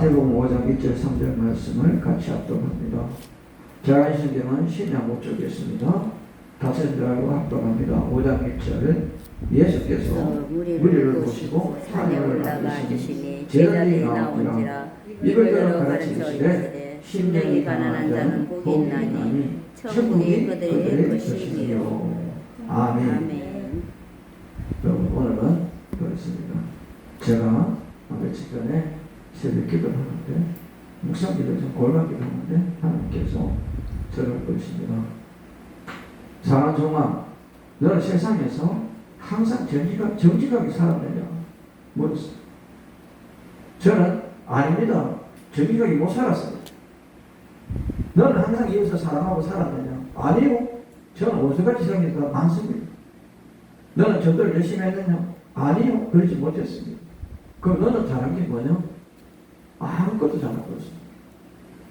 마태복음 5장 1절 3절 말씀을 같이 합독합니다. 제가 신경은 신약 못 적겠습니다. 다섯 절하고 합독합니다. 5장 1절 예수께서 무리를 보시고 산에 올라가 주시니 제자들이 나오니라. 입을 열어 가르치시되 심령이 가난한 자는 복이 있나니 천국이 그들의 것이니요. 아멘. 여러분, 오늘은 그렇습니다. 제가 며칠 전에 새벽 기도를 하는데, 묵상 기도 좀 골반 기도 하는데 하나님께서 저를 그러십니다. 사랑하는 종아, 너는 세상에서 항상 정직하게 살았느냐? 물었어요. 저는 아닙니다. 정직하게 못 살았어요. 너는 항상 이웃을 사랑하고 살았느냐? 아니요. 저는 원수같이 생긴 사람 많습니다. 너는 전도를 열심히 했느냐? 아니요. 그러지 못했습니다. 그럼 너는 잘한 게 뭐냐? 아무것도 잘한 거 없습니다.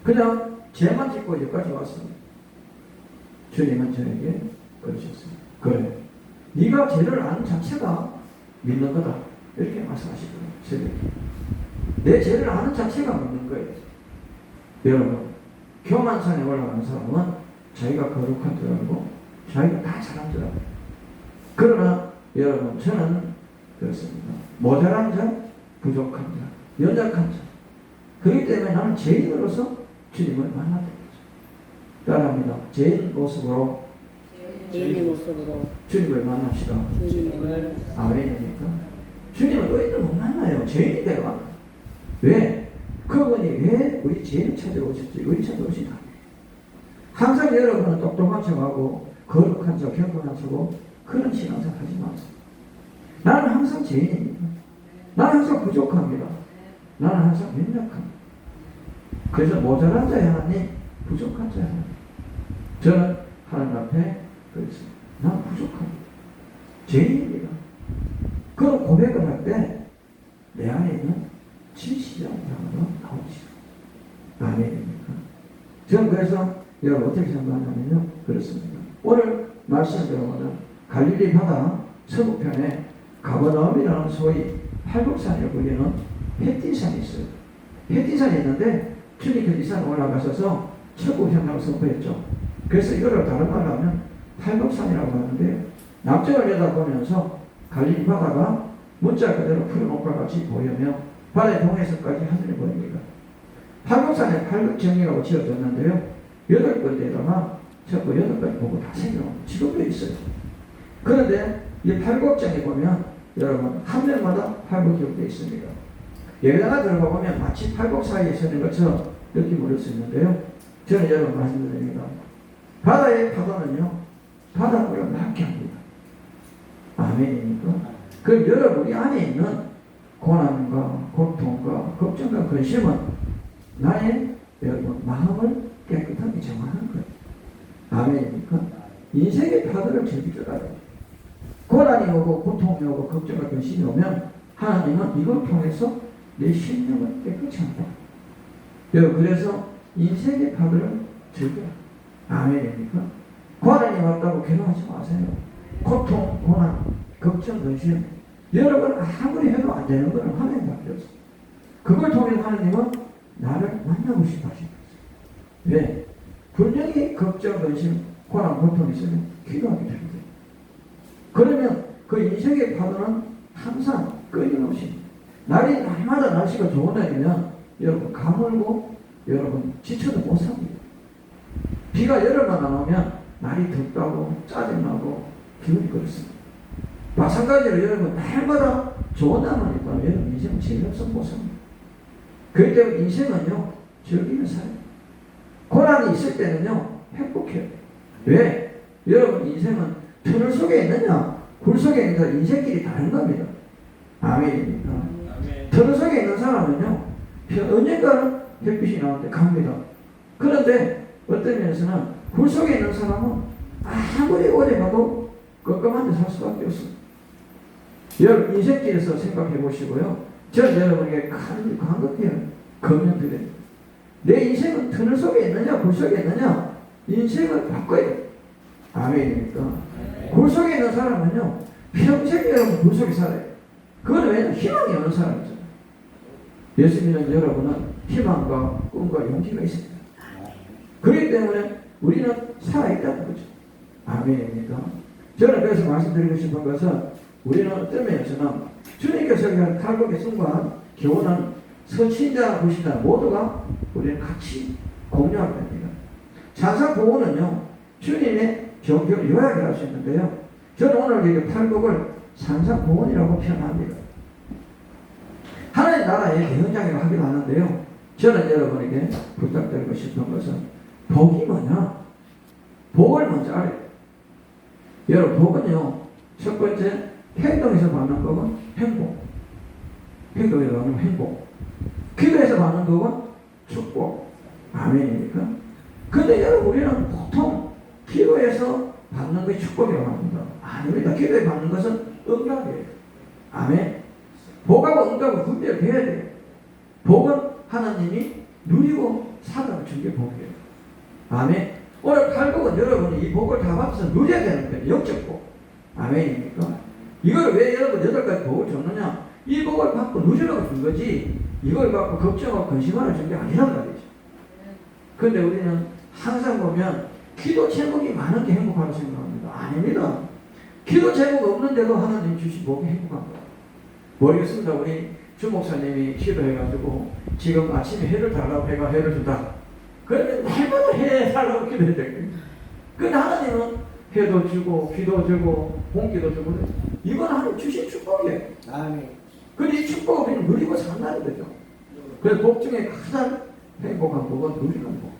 그냥 죄만 짓고 여기까지 왔습니다. 주님은 저에게 그러셨습니다. 그래, 네가 죄를 아는 자체가 믿는 거다. 이렇게 말씀하시더라고요. 새벽에. 내 죄를 아는 자체가 믿는 거예요. 여러분, 교만산에 올라가는 사람은 자기가 거룩한 줄 알고 자기가 다 잘한 줄 알고. 그러나 여러분, 저는 그렇습니다. 모자란 자, 부족한 자, 연약한 자. 그렇기 때문에 나는 죄인으로서 주님을 만나야 됩니다. 따라합니다. 죄인 모습으로 주님을 만납시다. 아멘입니까? 주님은 너희들 못 만나요. 죄인이 되어. 왜? 그분이 왜 우리 죄인을 찾아오셨지? 우리 찾아오신다. 항상 여러분은 똑똑한 척하고 거룩한 척, 경건한 척하고 그런 신앙생활 하지 마세요. 나는 항상 죄인입니다. 나는 항상 부족합니다. 나는 항상 연약합니다. 그래서 모자란 자의 하나님, 부족한 자의 하나님. 저는 하나님 앞에 그랬습니다. 난 부족합니다. 죄인입니다. 그런 고백을 할 때 내 안에 있는 진실한 사람으로 나오시죠. 아멘입니까? 저는 그래서 여러분 어떻게 생각하냐면요, 그렇습니다. 오늘 말씀 들어보면 갈릴리 바다 서북편에 가버나움이라는 소위 팔복산이라고 불리는 햇띠산이 있어요. 햇띠산이 있는데 주님께서 이 산 올라가셔서 천국 현장을 선포했죠. 그래서 이거를 다른 말로 하면 팔복산이라고 하는데, 남쪽을 내다보면서 갈릴리 바다가 문자 그대로 푸른 옷과 같이 보이며 바다의 동해서까지 하늘이 보입니다. 팔복산에 팔복정이라고 지어졌는데요, 8군데에다가 전부 8가지 보고 다 생겨납니다. 지금도 있어요. 그런데 이 팔복정에 보면 여러분 한 면마다 팔복 기록되어 있습니다. 여기다가 들어가 보면 마치 팔복 사이에 서는 것처럼 느낌을 얻을 수 있는데요, 저는 여러분 말씀드립니다. 바다의 파도는요, 바닷물을 맑게 합니다. 아멘입니까? 그럼 여러분이 안에 있는 고난과 고통과 걱정과 근심은 나의 여러분 마음을 깨끗하게 정하는 거예요. 아멘입니까? 인생의 파도를 즐기더라도 고난이 오고 고통이 오고 걱정과 근심이 오면 하나님은 이걸 통해서 내 심령을 깨끗이 한다. 여러분, 그래서 인생의 파도를 즐겨라. 아멘입니까? 고난이 왔다고 괴로워하지 마세요. 고통, 고난, 걱정, 근심, 여러분 아무리 해도 안 되는 것은 하나님밖에 없어요. 그걸 통해서 하나님은 나를 만나고 싶어 하시는 거죠. 왜? 분명히 걱정, 근심, 고난, 고통이 있으면 기도하게 되는 거예요. 그러면 그 인생의 파도는 항상 끊임없이, 날마다 날씨가 좋은 날이면 여러분 가물고 여러분 지쳐도 못 삽니다. 비가 여름만 안 오면 날이 덥다고 짜증나고 기분이 그렇습니다. 마찬가지로 여러분 날마다 좋은 날만 있다면 여러분 인생은 재미없어 못 삽니다. 그렇기 때문에 인생은요, 즐기며 살아요. 고난이 있을 때는요, 행복해요. 왜? 여러분 인생은 터널 속에 있느냐 굴 속에 있느냐 인생길이 다른 겁니다. 아멘입니까? 터널 속에 있는 사람은요, 언젠가는 햇빛이 나오는데 갑니다. 그런데 어떤 면에서는 굴 속에 있는 사람은 아무리 오래 가도 껌껌한 데 살 수밖에 없습니다. 여러분 인생길에서 생각해 보시고요, 저는 여러분에게 간곡해요. 금연드려요. 내 인생은 터널 속에 있느냐 굴 속에 있느냐, 인생을 바꿔야 돼요. 아멘입니까? 굴 속에 있는 사람은요, 평생 여러분 굴 속에 살아요. 그건 왜냐면 희망이 없는 사람이죠. 예수 믿는 여러분은 희망과 꿈과 용기가 있습니다. 그렇기 때문에 우리는 살아있다는 거죠. 아멘입니까? 저는 그래서 말씀드리고 싶은 것은 우리는 어떤 면에서는 주님께서 얘기한 탈북의 순간 교훈은 선신자, 불신자 모두가 우리는 같이 공유하게 됩니다. 찬상 보호는요, 주님의 종교를 요약할 수 있는데요. 저는 오늘 이 탈북을 산상 보원이라고 표현합니다. 하나님 나라의 대현장이라고 하기도 하는데요. 저는 여러분에게 부탁드리고 싶은 것은 복이 뭐냐? 복을 먼저 알아요. 여러분, 복은요, 첫 번째, 행동에서 받는 복은 행복. 행동에서 받는 행복. 기도에서 받는 복은 축복. 아멘입니까? 근데 여러분, 우리는 보통 기도에서 받는 것이 축복이라고 합니다. 아닙니다. 기도에 받는 것은 응답이에요. 아멘. 복하고 응답은 분별해야 돼요. 복은 하나님이 누리고 살아가 준 게 복이에요. 아멘. 오늘 탈북은 여러분이 이 복을 다 받아서 누려야 되는 거예요. 영적 복. 아멘입니까? 이걸 왜 여러분 8가지 복을 줬느냐? 이 복을 받고 누리라고 준 거지, 이걸 받고 걱정하고 근심하러 준 게 아니란 말이죠. 그런데 우리는 항상 보면 기도 제목이 많은 게 행복하다고 생각합니다. 아닙니다. 기도 제목 없는데도 하나님 주신 복이 행복한 거예요. 모르겠습니다. 우리 주 목사님이 기도해가지고 지금 아침에 해를 달라고 해가 해를 준다. 그런데 날마다 해 달라고 기도해야 되거든요. 근데 하나님은 해도 주고 비도 주고 공기도 주고 이건 하나님 주신 축복이에요. 아멘. 근데 이 축복을 우리는 누리고 산다는 거죠. 그래서 복 중에 가장 행복한 복은 누리는 복.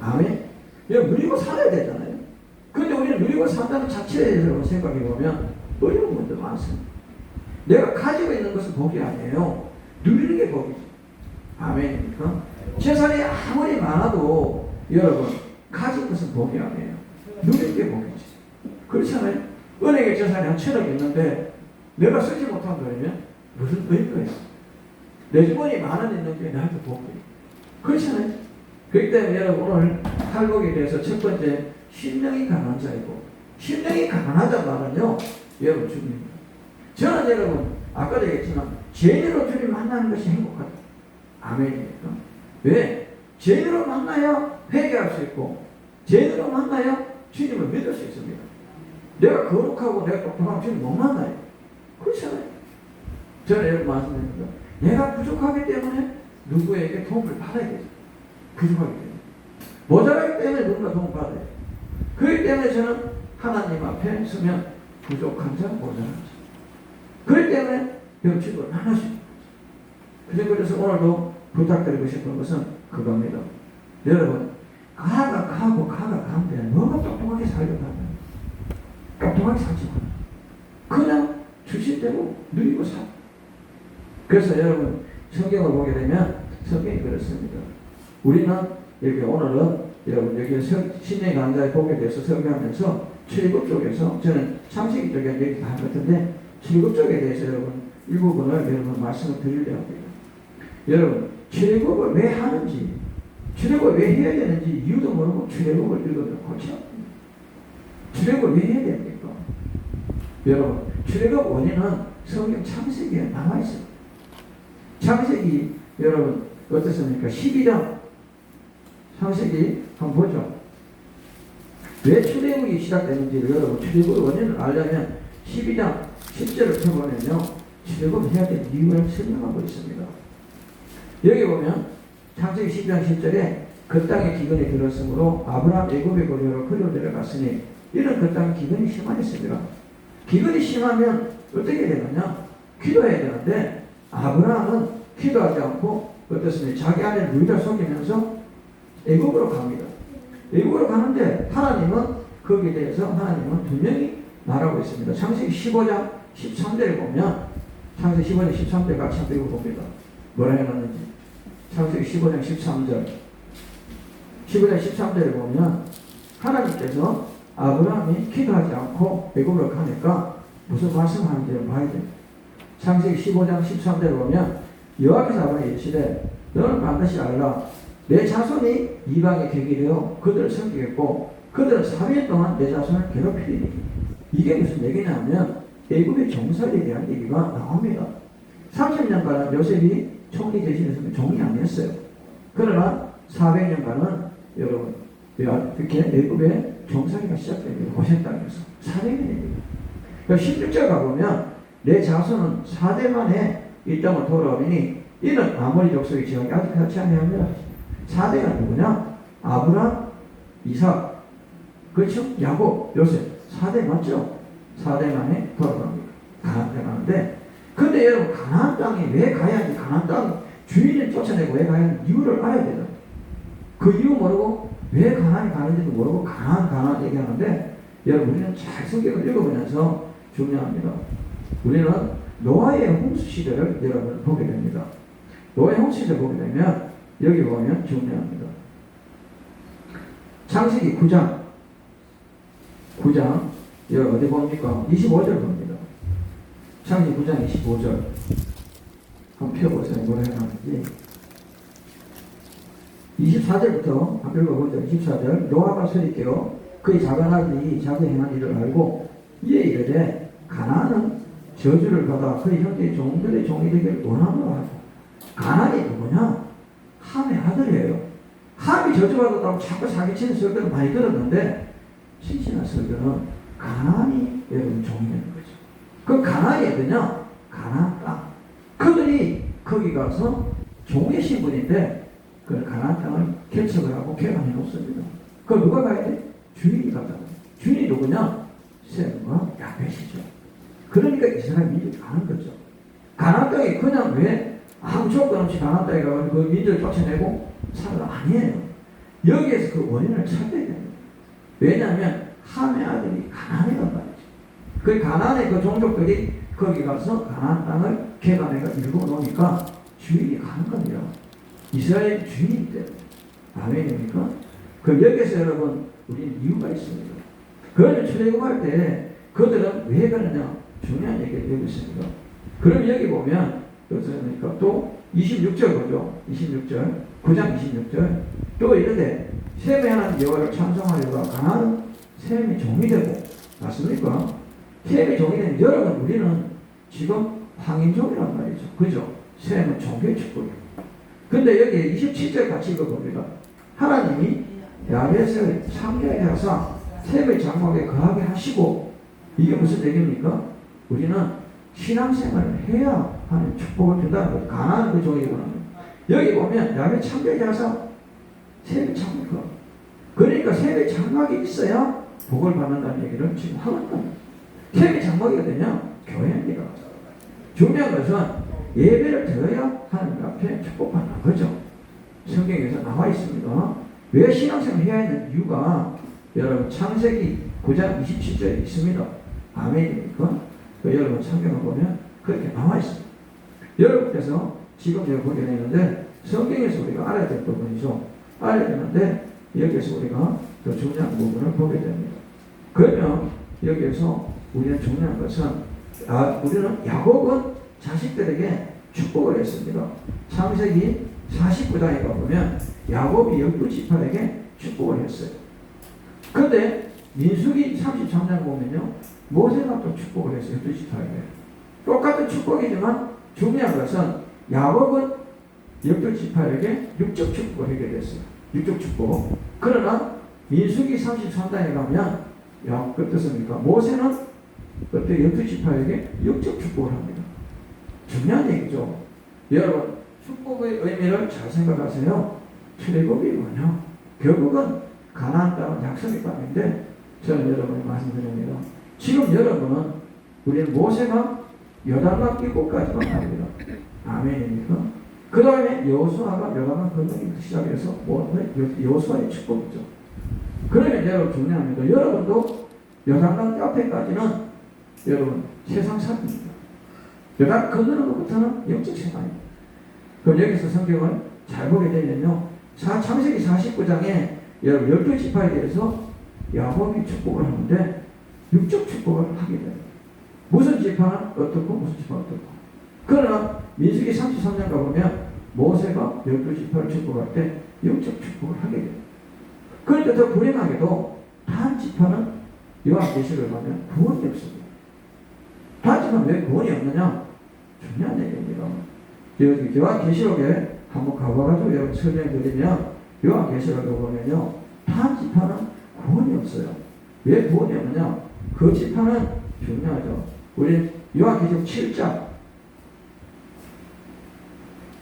아멘. 이거 누리고 살아야 되잖아요. 근데 우리는 누리고 산다는 자체에 대해서 생각해보면 어려운 분들 많습니다. 내가 가지고 있는 것은 복이 아니에요. 누리는 게 복이죠. 아멘입니까? 재산이 아무리 많아도 여러분 가진 것은 복이 아니에요. 누리는 게 복이지. 그렇잖아요. 은행에 재산이 한 1,000억 있는데 내가 쓰지 못한 돈이면 무슨 의미가 있어? 내 주머니에 10,000원 있는 게 나한테 복이에요. 그렇잖아요. 그렇기 때문에 여러분 오늘 탈북에 대해서 첫 번째, 심령이 가난한 자이고, 심령이 가난하다는 말은요, 여러분 주님입니다. 저는 여러분 아까도 얘기했지만 죄인으로 주님 만나는 것이 행복하다. 아멘입니까? 왜? 죄인으로 만나야 회개할 수 있고 죄인으로 만나야 주님을 믿을 수 있습니다. 내가 거룩하고 내가 똑똑하면 주님 못 만나요. 그렇잖아요. 저는 여러분 말씀드립니다. 내가 부족하기 때문에 누구에게 도움을 받아야 되죠. 부족하기 때문에. 모자라기 때문에 누군가 도움을 받아야 돼요. 그렇기 때문에 저는 하나님 앞에 서면 부족한 자, 모자란 자. 그렇기 때문에 병치고 나눠줍니다. 그래서 오늘도 부탁드리고 싶은 것은 그겁니다. 여러분, 가가 가고 가가 가는데 너무 똑똑하게 살려고 하면 똑똑하게 살지 마. 그냥 주신 대로 누리고 살. 그래서 여러분 성경을 보게 되면 성경이 그렇습니다. 우리는 이렇게 오늘은 여러분 여기 신의 강자의 복에 대해서 설교하면서 7급 쪽에서 저는 창세기 쪽에 얘기 다 할 것 같은데 7급 쪽에 대해서 여러분 일부분을 여러분 말씀을 드리려고 합니다. 여러분 출애굽을 왜 하는지, 출애굽을 왜 해야 되는지 이유도 모르고 출애굽을 읽으면 골치 아픕니다. 출애굽을 왜 해야 됩니까? 여러분 출애굽 원인은 성경 창세기에 나와 있습니다. 창세기 여러분 어떻습니까? 12장 창세기 한번 보죠. 왜 출애굽이 시작되는지 여러분 출애굽의 원인을 알려면 12장 10절을 펴보면요, 출애굽을 해야 될 이유를 설명하고 있습니다. 여기 보면 창세기 12장 10절에 그 땅에 기근이 들었으므로 아브라함 애굽의 고려로 그리로 내려갔으니 이는 그 땅에 기근이 심하였습니다. 기근이 심하면 어떻게 되느냐? 기도해야 되는데 아브라함은 기도하지 않고 어떻습니까? 자기 아내를 루이를 속이면서 애굽으로 갑니다. 애굽으로 가는데 하나님은 거기에 대해서 하나님은 분명히 말하고 있습니다. 창세기 15장 13절에 보면 창세기 15장 13절 같이 한번 읽어봅니다. 뭐라 해놨는지. 창세기 15장 13절 15장 13절에 보면 하나님께서 아브라함이 기도하지 않고 애굽으로 가니까 무슨 말씀하는지를 봐야 돼요. 창세기 15장 13절에 보면 여호와께서 아브라함에게 이르시되 너는 반드시 알라 내 자손이 이방의 객이 되어 그들을 섬기겠고 그들은 3일 동안 내 자손을 괴롭히리니. 이게 무슨 얘기냐면 애굽의 종살이에 대한 얘기가 나옵니다. 30년간 요셉이 총리 대신해서 종이 아니었어요. 그러나 400년간은 여러분 이렇게 애굽의 종살이가 시작됩니다. 고센 땅에서 400년입니다. 16절 가보면 내 자손은 4대 만에 이 땅을 돌아오니 이는 아모리 족속의 지역이 아직 같이 아니하며 4대가 누구냐? 아브람, 이삭, 그렇죠? 야곱, 요셉 4대 맞죠? 4대 만에 돌아갑니다. 가나안 땅에 가는데 근데 여러분 가나안 땅에 왜 가야 하는지 가나안 땅 주인을 쫓아내고 왜 가야 하는지 이유를 알아야 돼요. 그 이유 모르고 왜 가나안에 가는지도 모르고 가나안 얘기하는데 여러분 우리는 잘 성경을 읽어보면서 중요합니다. 우리는 노아의 홍수 시대를 여러분 보게 됩니다. 노아의 홍수 시대를 보게 되면 여기 보면 중요합니다. 창세기 9장 여기 어디 봅니까? 25절 봅니다. 창세기 9장 25절 한번 펴보세요. 뭐라 해놨는지 24절부터 한번 읽어보죠. 24절 노아가 소리 깨어 그의 작은 아들이 자기 행한 일을 알고 이에 이르되 가나안은 저주를 받아 그의 형제의 종들의 종이 되기를 원하노라 하고 가나안이 누구냐? 함의 아들이에요. 함이 저주받았다고 자꾸 사기치는 설교를 많이 들었는데 신신한 설교는 가나안이 여러분 종이 되는 거죠. 그 가나안이 어디냐? 가나안 땅. 그들이 거기 가서 종의 신분인데 그 가나안 땅을 개척을 하고 개방해 놓습니다. 그걸 누가 가야 돼? 주인이 가다. 주인이 누구냐? 셈과 야벳이죠. 그러니까 이스라엘 민족이 가는 거죠. 가나안 땅에 그냥 왜 아무 조건 없이 가나안 땅에 가서 그 민족을 쫓아내고 살아 아니에요. 여기에서 그 원인을 찾아야 됩니다. 왜냐하면 함의 아들이 가나안이란 말이죠. 그 가나안의 그 종족들이 거기 가서 가나안 땅을 개간해가 일궈 놓으니까 주인이 가는 겁니다. 이스라엘 주인이 때문에. 아멘입니까? 그 여기에서 여러분 우리는 이유가 있습니다. 그러면 출애굽할 때 그들은 왜 가느냐? 중요한 얘기를 되고 있습니다. 그럼 여기 보면 그러니까 또 26절 보죠. 26절 9장 26절 또 이르되 셈의 하나님 여호와를 찬송하려고 가나안은 셈의 종이 되고 맞습니까? 셈의 종이 되는 여러분 우리는 지금 황인종이란 말이죠. 그죠? 셈은 종교의 축복이에요. 근데 여기 27절 같이 읽어봅니다. 하나님이 야벳을 창조해 하사 셈의 장막에 거하게 하시고 이게 무슨 얘기입니까? 우리는 신앙생활을 해야 하는 축복을 준다는 거예요. 가나안 그 종이구나. 여기 보면 야벳 창조해 하사 셈의 장막 그러니까 셈의 장막이 있어야 복을 받는다는 얘기를 지금 하고 있는 겁니다. 셈의 장막이 어디냐? 교회입니다. 중요한 것은 예배를 드려야 하나님 앞에 축복받는 거죠. 성경에서 나와 있습니다. 왜 신앙생활을 해야 하는 이유가 여러분 창세기 9장 27절에 있습니다. 아멘입니까? 여러분 성경을 보면 그렇게 나와 있습니다. 여러분께서 지금 제가 보게 되는데 성경에서 우리가 알아야 될 부분이죠. 알아야 되는데 여기에서 우리가 더 중요한 부분을 보게 됩니다. 그러면 여기에서 우리는 중요한 것은 우리는 야곱은 자식들에게 축복을 했습니다. 창세기 49장에 가보면 야곱이 12지파에게 축복을 했어요. 그런데 민수기 33장 보면요 모세가 또 축복을 했어요. 12지파에게 똑같은 축복이지만 중요한 것은 야곱은 12지파에게 육적 축복을 하게 됐어요. 육적 축복. 그러나 민수기 33장에 가면 어떻습니까? 모세는 그때 12지파에게 육적 축복을 합니다. 중요한 얘기죠. 여러분 축복의 의미를 잘 생각하세요. 출애굽이 뭐냐? 결국은 가나안 땅은 약속의 땅인데 저는 여러분이 말씀드립니다. 지금 여러분은 우리는 모세가 요단강 끼고까지만 갑니다. 아멘입니까? 그 다음에 여호수아가 요단강 건너기부터 시작해서 여호수아의 축복이죠. 그러면 여러분 중요합니다. 여러분도 요단강 앞에까지는 여러분 세상 삶입니다. 요단 건너는 것부터는 영적 생활입니다. 그럼 여기서 성경을 잘 보게 되면요. 창세기 49장에 여러분 12지파에 대해서 야곱이 축복을 하는데 육적 축복을 하게 돼요. 무슨 지파는 어떻고 무슨 지파는 어떻고. 그러나 민수기 33장 가보면 모세가 12지파를 축복할 때 영적 축복을 하게 돼요. 그런데 더 불행하게도 단 지파는 요한계시록을 보면 구원이 없습니다. 단 지파는 왜 구원이 없느냐? 중요한 얘기입니다. 요한계시록에 한번 가봐가지고 여러분 설명드리면 요한계시록에 보면요. 다한 지파는 구원이 없어요. 왜 구원이 없느냐? 그 지파는 중요하죠. 우리 요한계시록 7장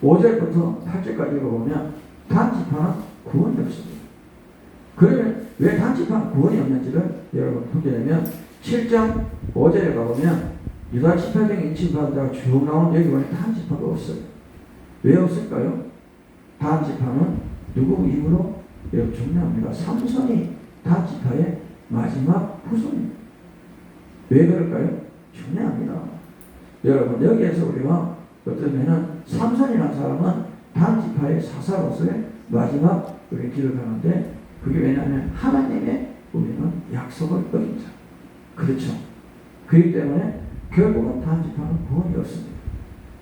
5절부터 8절까지 보면 단 지파는 구원이 없습니다. 그러면 왜 단 지파는 구원이 없는지를 여러분 보게 되면 7장 5절에 가보면 유다 지파 중에 인침받은 자가 쭉 나오는 여기 보면 단 지파가 없어요. 왜 없을까요? 단 지파는 누구 이후로? 여러분 중요합니다. 삼손이 단 지파의 마지막 후손입니다. 왜 그럴까요? 중요합니다. 여러분 여기에서 우리가 어쩌면은 삼손이라는 사람은 단 지파의 사사로서의 마지막 우리 길을 가는데 그게 왜냐하면 하나님의 우리는 약속을 어긴 자. 그렇죠. 그렇기 때문에 결국은 단 지파는 구원이 없습니다.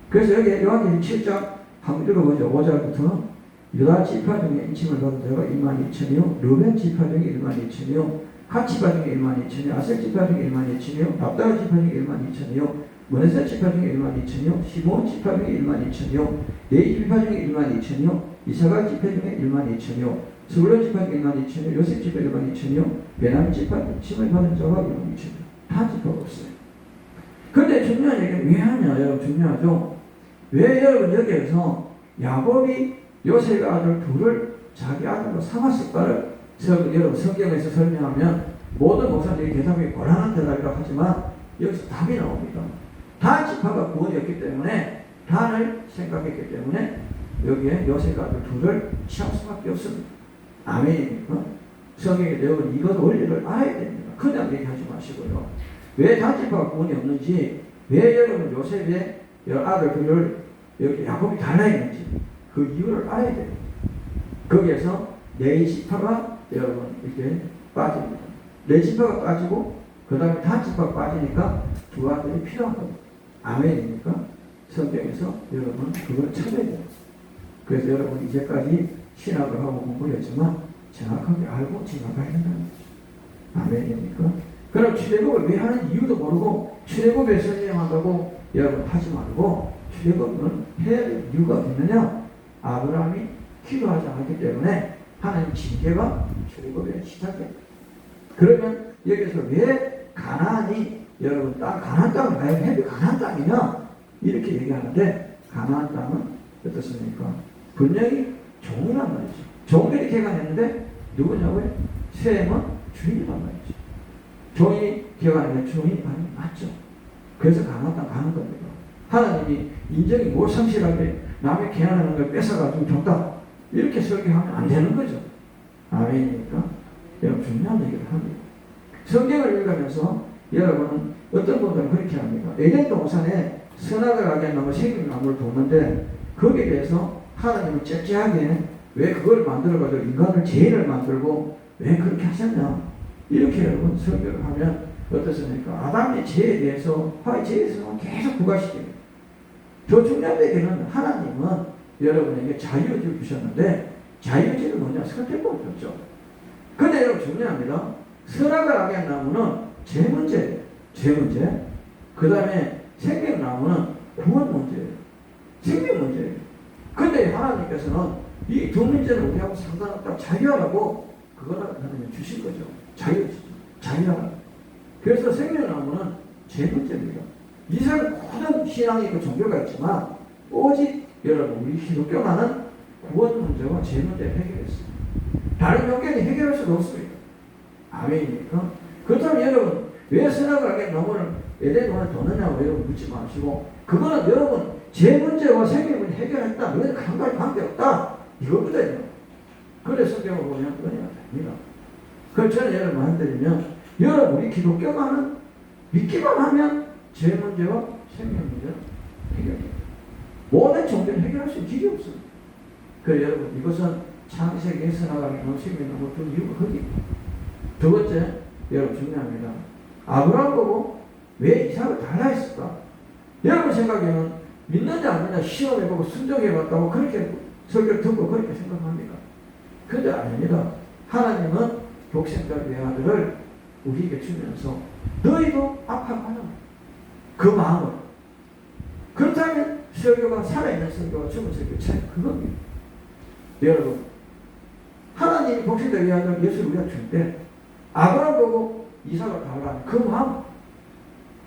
그래서 여기 요한계시록 7장 한번 읽어보죠. 5절부터 유다 지파 중에 인침을 받은 자가 12,000이요 르벤 지파 중에 12,000이요 갓 지파 중에 12,000이요 아셀 지파 중에 12,000이요 납달리 지파 중에 12,000이요 므낫세 지파 중에 12,000이요 시므온 지파 중에 12,000이요 레위 지파 중에 12,000이요 이사갈 지파 중에 12,000이요 스불론 지파 중에 12,000이요 요셉 지파 12,000이요 베냐민 지파 인침을 받은 자가 12,000이요 다 지파가 없어요. 그런데 중요한 얘기는 왜 하냐? 여러분 중요하죠. 왜 여러분 여기에서 야곱이 요셉의 아들 둘을 자기 아들로 삼았을까를 여러분 성경에서 설명하면 모든 목사들이 대답이 곤란한 대답이라고 하지만 여기서 답이 나옵니다. 단 지파가 구원이었기 때문에 단을 생각했기 때문에 여기에 요셉의 아들 둘을 취할 수밖에 없습니다. 아멘입니까? 성경에 여러분 이것 원리를 알아야 됩니다. 그냥 얘기하지 마시고요. 왜 단 지파가 구원이 없는지 왜 여러분 요셉의 아들 둘을 여기 야곱이 달라했는지 그 이유를 알아야 돼요. 거기에서 네 지파가 여러분 이렇게 빠집니다. 네 지파가 빠지고 그 다음에 단 지파가 빠지니까 두 아들이 필요한 겁니다. 아멘입니까? 성경에서 여러분 그걸 찾아야 돼요. 그래서 여러분 이제까지 신학을 하고 공부를 했지만 정확하게 알고 지나가야 된다는 거죠. 아멘입니까? 그럼 출애굽을 왜 하는 이유도 모르고 출애굽에 설명한다고 여러분 하지 말고 출애굽은 해야 될 이유가 어딨느냐? 아브라함이 기도하지 않았기 때문에 하나님 징계가 출애굽의 시작이에요. 그러면 여기서 왜 가나안이 여러분 가나안 땅은 왜 가나안 땅이냐? 이렇게 얘기하는데 가나안 땅은 어떻습니까? 분명히 종이란 말이죠. 종들이 개간했는데 누구냐고요? 셈은 주인이란 말이죠. 종이 개간했는데 주인이 맞죠. 그래서 가나안 땅 가는 겁니다. 하나님이 인정이 뭘 성실하게 남의 개간하는 걸 뺏어가지고 줬다. 이렇게 설교하면 안 되는 거죠. 아멘입니까? 여러분 중요한 얘기를 합니다. 성경을 읽으면서 여러분은 어떤 분들은 그렇게 합니다. 에덴 동산에 선악을 알게 나무 생명나무를 뒀는데 거기에 대해서 하나님은 째째하게 왜 그걸 만들어가지고 인간을 죄인을 만들고 왜 그렇게 하셨냐 이렇게 여러분 설교를 하면 어떻습니까? 아담의 죄에 대해서 하나의 죄에 대해서 계속 부과시킵니다. 더 중요한 얘기는 하나님은 여러분에게 자유의지를 주셨는데 자유의지는 뭐냐? 선택권을 줬죠. 근데 여러분 중요합니다. 선악을 알게 한 나무는 죄 문제예요. 죄 문제. 그 다음에 생명나무는 구원 문제예요. 생명 문제예요. 근데 하나님께서는 이 두 문제는 우리하고 상관없다. 자유하라고 그거를 하나님 주신 거죠. 자유하라. 그래서 생명나무는 죄 문제입니다. 이 세상 모든 신앙이 있고 종교가 있지만 오직 여러분 우리 기독교만은 구원 문제와 죄 문제를 해결했습니다. 다른 종교는 해결할 수가 없습니다. 아멘입니까? 그렇다면 여러분 왜 선악을 알게 나무를 에덴 동안에 뒀느냐고 여러분 묻지 마시고 그거는 여러분 죄 문제와 생명 문제 해결했다. 너희는 한가지 관계없다. 이거거든요. 그래서 성경을 보면 은혜가 됩니다. 그래서 저는 여러분 드리면 여러분 우리 기독교만은 믿기만 하면 죄 문제와 생명 문제는 해결됩니다. 모든 종교는 해결할 수 있는 길이 없습니다. 그래서 여러분 이것은 창세기에 선악을 나무 생명 나무 둔 이유가 거기입니다. 두 번째 여러분 중요합니다. 아브라함 보고 왜 이삭을 달라 했을까? 여러분 생각에는 믿느냐 안 믿느냐 시험해보고 순종해봤다고 그렇게 설교를 듣고 그렇게 생각합니다. 그런데 아닙니다. 하나님은 독생자 외아들을 우리에게 주면서 너희도 아파하라. 그 마음을. 그렇다면 설교가 살아있는 설교와 죽은 설교 차이 그겁니다. 여러분, 하나님이 복신들 위하여 예수를 우리가 줄 때 아브라함 보고 이삭을 달라는 그 마음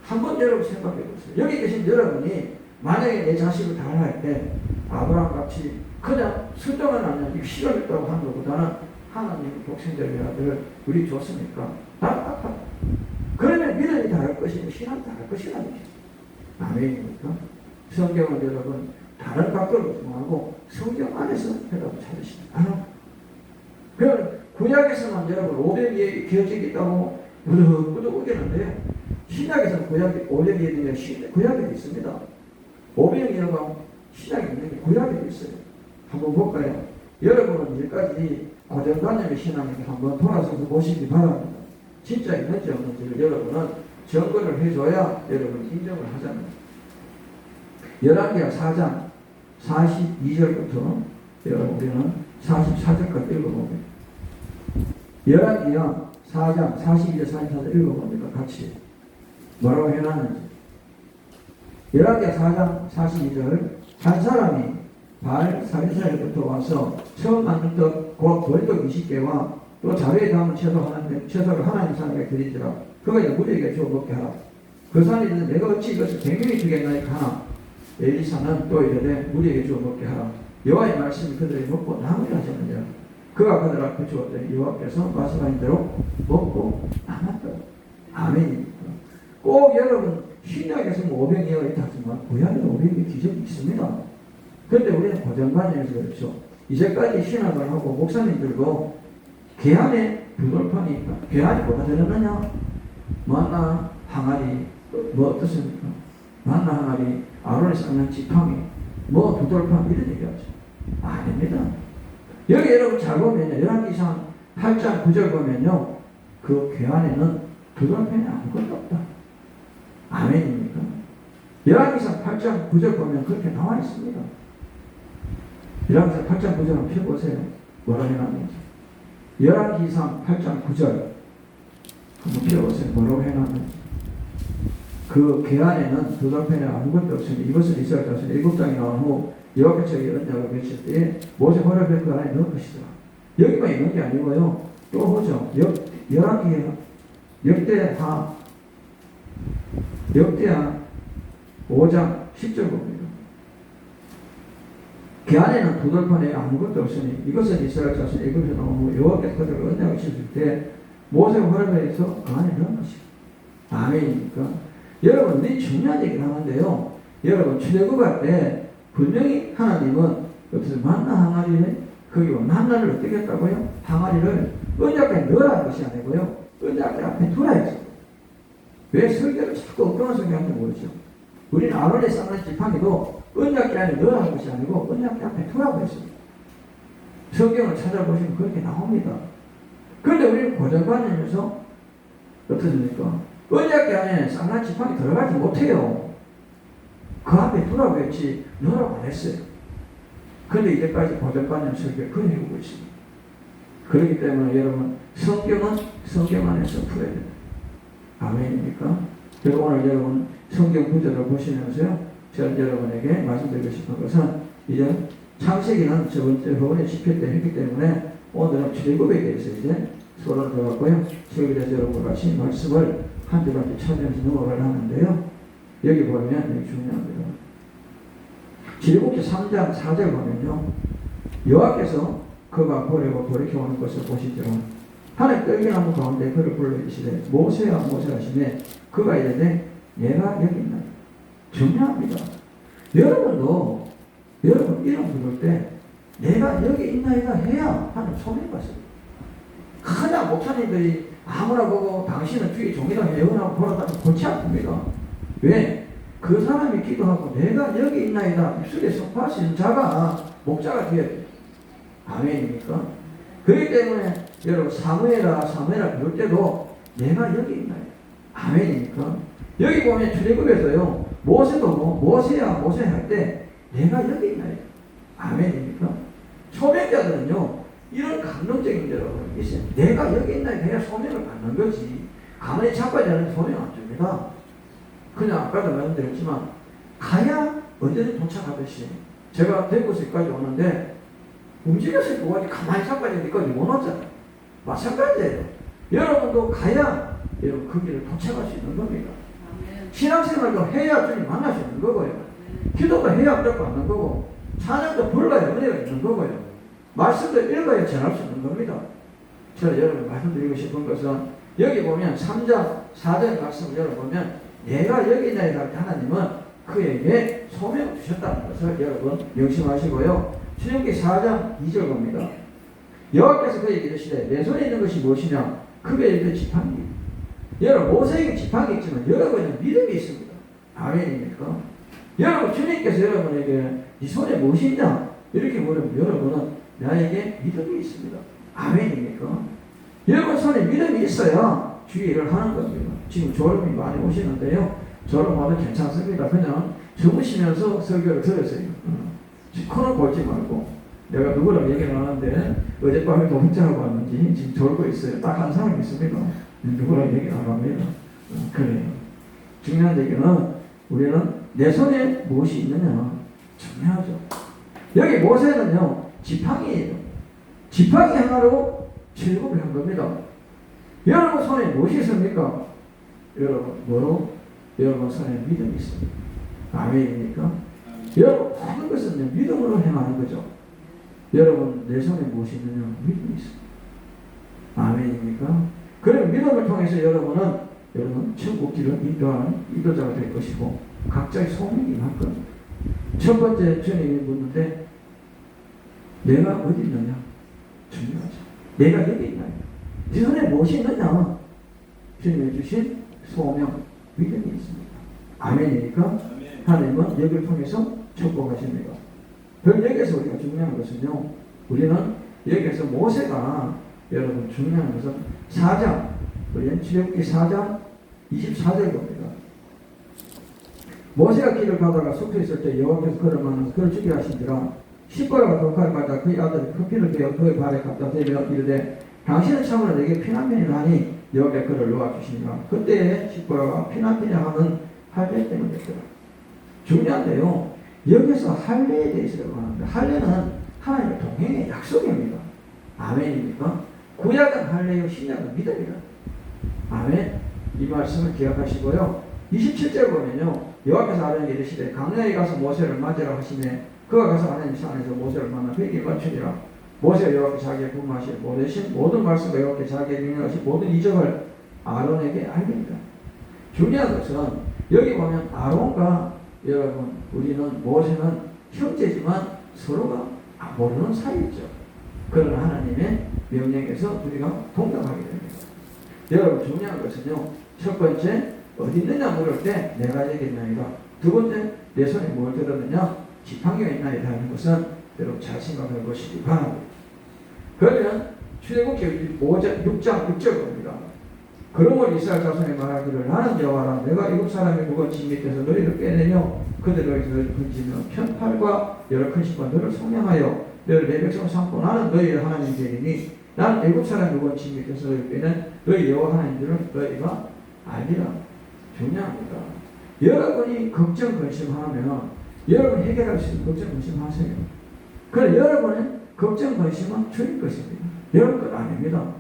한번 여러분 생각해 보세요. 여기 계신 여러분이 만약에 내 자식을 달할 때 아브라함 같이 그냥 순종은 아니야 이거 싫어했다고 하는 것보다는 하나님 복신들 위하여 우리 줬으니까 답답하다. 그러면 믿음이 다를 것이고 신앙이 다를 것이라는 거죠. 아멘입니까? 성경은 여러분 다른 밖으로 통하고 성경 안에서 해답을 찾으십니다. 그럼 구약에서만 여러분 500이 기억이 있다고 무득무득 우기는데요. 신약에서는 구약이 500이 있는데 구약에도 있습니다. 500이라고 신약에 있는 게 구약에도 있어요. 한번 볼까요? 여러분은 여기까지 고정관념의 신앙에게 한번 돌아서서 보시기 바랍니다. 진짜 있는지 없는지를 여러분은 증거를 해줘야 여러분 인정을 하잖아요. 열왕기하 4장 42절부터 여러분 우리는 44절까지 읽어보면 열왕기하 4장 42절 44절 읽어보니까 같이 뭐라고 해놨는지 열왕기하 4장 42절 한 사람이 바알 사리사에부터 와서 처음 만든 떡 곧 벌떡 20개와 또 자루에 담은 채소를 하나님 산에 드리지라 그가 무리에게 주어 먹게 하라. 그 산에 있는 내가 어찌 이것을 갱년히 주겠나이까 하나 엘리사는 또 이르되 무리에게 주어 먹게 하라. 여호와의 말씀이 그들이 먹고 남으려 하셨느니라. 그가 그들 앞에 주었더니 여호와께서 말씀하신 대로 먹고 남았다. 아멘입니다. 꼭 여러분 신약에서 500여가 있다 하지만 구약에는 500의 기적이 있습니다. 그런데 우리는 고정관념에서 그렇죠. 이제까지 신학을 하고 목사님들도 계안에 두돌판이 있다. 계안이 뭐가 들었느냐? 만나 항아리 뭐 어떻습니까? 만나 항아리 아론이 쌓는 지팡이 뭐 두돌판 이런 얘기하죠. 아닙니다. 여기 여러분 잘 보면요. 열왕기상 8장 9절 보면요. 그 계안에는 두돌판이 아무것도 없다. 아멘입니까? 열왕기상 8장 9절 보면 그렇게 나와 있습니다. 열왕기상 8장 9절 한번 펴보세요. 뭐라 해놨는지. 열왕기상 8장 9절 한번 펴보세요. 뭐라고 해놨는지. 그 계안에는 두돌판에 아무것도 없으니 이것을 이스라엘 자손 7장이 나온 후 여호와께서 언약을 맺을 때에 모세 호렙의 그 안에 넣을 것이더라. 여기만 있는 게 아니고요. 또 보죠. 열왕기에 역대하 5장 10절 봅니다. 계안에는 두돌판에 아무것도 없으니 이것은 이스라엘 자손 애굽에서 나온 후 여호와께서 그들을 언약을 맺을 때 모세 호렙에서 그 안에 넣은 것이다. 아멘입니까? 여러분, 우리 중요한 얘기를 하는데요. 여러분, 출애굽할 때 분명히 하나님은 여기서 만나 항아리를 거기 만나를 어떻게 했다고요? 항아리를 언약궤에 넣으라는 것이 아니고요. 언약궤 앞에 두라야죠. 왜 설교를 자꾸 엉뚱한 설교하는지 모르죠. 우리는 아론에 쌓는 지팡이도 언약궤 안에 넣으라는 것이 아니고 언약궤 앞에 두라고 했습니다. 성경을 찾아보시면 그렇게 나옵니다. 그런데 우리는 고정관념에서 어떻습니까? 언약궤 안에 쌍난 지팡이 들어가지 못해요. 그 앞에 두라고 했지 넣으라고 안 했어요. 그런데 이제까지 고정관념 설교를 그래 해오고 있습니다. 그렇기 때문에 여러분 성경은 성경 안에서 풀어야 됩니다. 아멘입니까? 그래서 오늘 여러분 성경 구절을 보시면서요. 제가 여러분에게 말씀드리고 싶은 것은 이제 창세기는 저번주에 후원의 10회 때 했기 때문에 오늘은 출애굽에 대해서 이제 소론을 들어갔고요. 출애굽에서 여러분과 같이 말씀을 한 줄 한 줄 찾으면서 넘어가려 하는데요. 여기 보면 여기 중요합니다. 출애굽기 3장 4절 보면요. 여호와께서 그가 보려고 돌이켜오는 것을 보시지로 하늘 떨기나무 가운데 그를 불러이시되 모세야 모세라 하시매 그가 이르되 내가 여기 있나이다. 중요합니다. 여러분도 여러분 이름 부를 때 내가 여기 있나이다 해야 하는 소명이 받습니다. 그냥 목사님들이 아무나 보고 당신은 주의 종이다 예언하고 보라다니 골치 아픕니다. 왜? 그 사람이 기도하고 내가 여기 있나이다 입술에 선포할 수 있는 자가 목자가 되어야 돼요. 아멘입니까? 그렇기 때문에 여러분 사무엘아 부를 때도 내가 여기 있나이다. 아멘입니까? 여기 보면 출애굽에서요 모세도 모세야 모세 할 때 내가 여기 있나이다. 아멘입니까? 소명자들은요 이런 감동적인 데로 있어요. 내가 여기 있나이다 해야 소명을 받는 거지. 가만히 자빠지 않으면 소명 안 줍니다. 그냥 아까도 말씀드렸지만 가야 언제든 도착하듯이 제가 대구에서까지 오는데 움직여서 그거지 가만히 잠깐이니까지 못 왔잖아요. 마찬가지예요. 여러분도 가야 여러분 그 길을 도착할 수 있는 겁니다. 신앙생활도 해야 주님 만날 수 있는 거고요. 기도도 해야 무조건 받는 거고 찬양도 불러야 은혜가 있는 거고요. 말씀도 읽어야 전할 수 있는 겁니다. 제가 여러분 말씀드리고 싶은 것은 여기 보면 3장 4절 말씀을 열어보면 내가 여기 있나이다 하나님은 그에게 소명을 주셨다는 것을 여러분 명심하시고요. 출애굽기 4장 2절 봅니다. 여호와께서 그에게 이르시되 내 손에 있는 것이 무엇이냐 그게 있는 지팡이. 여러분 모세에게 지팡이 있지만 여러분은 믿음이 있습니다. 아멘입니까? 여러분 주님께서 여러분에게 네 손에 무엇이 있냐 이렇게 물으면 여러분은 나에게 믿음이 있습니다. 아멘입니까? 여러분 손에 믿음이 있어야 주의 일을 하는 겁니다. 지금 졸음이 많이 오시는데요. 졸음하면 괜찮습니다. 그냥 주무시면서 설교를 들으세요. 코는 골지 말고 내가 누구랑 얘기를 하는데 어젯밤에 도둑질하고 왔는지 지금 졸고 있어요. 딱 한 사람 있습니다. 누구랑 얘기를 안 합니다. 그래요. 중요한 얘기는 우리는 내 손에 무엇이 있느냐 중요하죠. 여기 모세는요 지팡이예요. 지팡이 하나로 출애굽을 한 겁니다. 여러분 손에 무엇이 있습니까? 여러분 뭐로? 여러분 손에 믿음이 있습니다. 아멘입니까? 여러분 모든 것은 믿음으로 행하는 거죠. 여러분 내 손에 무엇이 있느냐? 믿음이 있습니다. 아멘입니까? 그럼 믿음을 통해서 여러분은 여러분 천국길을 인도하는 인도자가 될 것이고 각자의 소명이 할 겁니다. 첫 번째 주님이 묻는데 내가 어디 있느냐? 중요하죠. 내가 여기 있나요? 네 손에 무엇이 있느냐? 주님이 주신 소명, 믿음이 있습니다. 아멘이니까 하나님은 여기를 통해서 축복하십니다. 그럼 여기서 우리가 중요한 것은요. 우리는 여기에서 모세가 여러분 중요한 것은 4장 우리는 출애굽기 4장 24절 봅니다. 모세가 길을 가다가 숙소에 있을 때 여호와께서 그를 만나서 그를 죽이라 하신지라 십보라가 독하를 받아 그의 아들이 그 피를 베어 그의 발에 갖다 대며 이르되 당신은 참으로 내게 피난민이라 하니 여호와께서 그를 놓아주시니라. 그때 십보라가 피난민이라 하는 할례 때문에 됐더라. 중요한데요. 여기서 할례에 대해서 하는데 할례는 하나님의 동행의 약속입니다. 아멘입니까? 구약은 할례요 신약은 믿음이다. 아멘. 이 말씀을 기억하시고요. 27절 보면요. 여호와께서 아론에게 이르시되 광야에 가서 모세를 맞으라 하시매 그가 가서 하나님 산에서 모세를 만나 그에게 맞추니라. 모세가 여호와께 자기의 분마하실 모든 말씀과 여호와께 자기의 명령하신 모든 이적을 아론에게 알립니다. 중요한 것은 여기 보면 아론과 여러분 우리는 모세는 형제지만 서로가 모르는 사이죠. 그러나 하나님의 명령에서 우리가 동감하게 됩니다. 여러분 중요한 것은요. 첫 번째 어디 있느냐 물을 때 내가 여기 있나이다. 두 번째 내 손에 뭘 들었느냐 지팡이가 있나이다 하는 것은 여러분 잘 생각할 것이기 바랍니다. 그러면 출애굽기 6장 6절입니다. 그러므로 이스라엘 자손이 말하기를 나는 여호와라 내가 애굽 사람의 무거운 짐 밑에서 너희를 빼내며 그들에게 너희를 건지며 편팔과 여러 큰 심과 너를 성령하여 너희를 내 백성 삼고 나는 너희의 하나님 되리니 나는 애굽 사람의 무거운 짐 밑에서 너희를 빼는 너희 여호와 하나님 줄을 너희가 알리라. 중요합니다. 여러분이 걱정 근심하면 여러분 해결할 수 있는 걱정 근심하세요. 그래 여러분의 걱정 근심은 주님 것입니다. 여러분 것 아닙니다.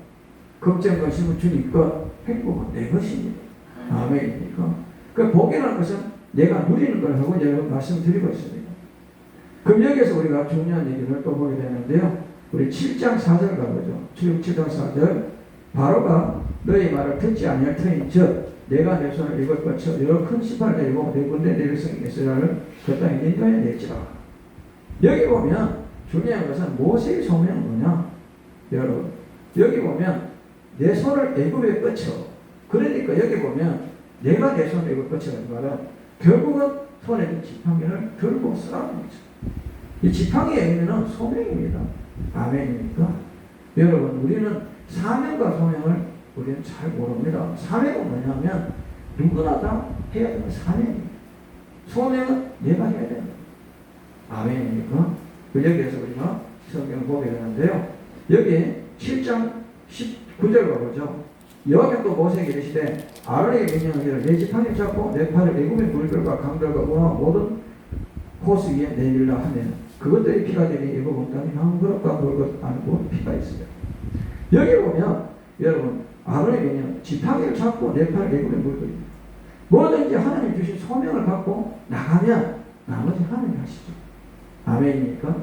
걱정 근심은 주님 것, 행복은 내 것입니다. 아멘입니까? 그 복이라는 것은 내가 누리는 걸 하고 여러분 말씀드리고 있습니다. 그럼 여기서 우리가 중요한 얘기를 또 보게 되는데요. 우리 7장 4절 가보죠. 7장 4절 바로가 너희 말을 듣지 아니할 터인 즉 내가 내 손을 이것 뻗쳐 여러 큰 시판을 내리고 네 군데 내 백성이 이스라엘을 그 땅에 인도해 냈지라. 여기 보면 중요한 것은 모세의 소명은 뭐냐? 여러분 여기 보면 내 손을 애굽에 뻗쳐. 그러니까 여기 보면 내가 내 손을 애굽에 뻗쳐가지고 말은 결국은 손에 든 지팡이를 들고 쓰라는 거죠. 이 지팡이의 의미는 소명입니다. 아멘입니까? 여러분 우리는 사명과 소명을 우리는 잘 모릅니다. 사명은 뭐냐면 누구나 다 해야 되는 사명입니다. 소명은 내가 해야 됩니다. 아멘입니까? 여기에서 우리가 성경을 보게 되는데요. 여기 7장 19절 가보죠. 여호와께서 또 모세에게 이르시되 아론에게 명령하기를 내 지팡이를 잡고 내 팔을 애굽의 물들과 강들과 운하와 모든 호수 위에 내밀라 하면 그것들이 피가 되니 애굽 땅에 한 그릇과 그것 안고 피가 있어요. 여기 보면 여러분 아론이 지팡이를 잡고 내 팔을 애굽에 물들입니다. 뭐든지 하나님 주신 소명을 갖고 나가면 나머지 하나님이 하시죠. 아멘이니까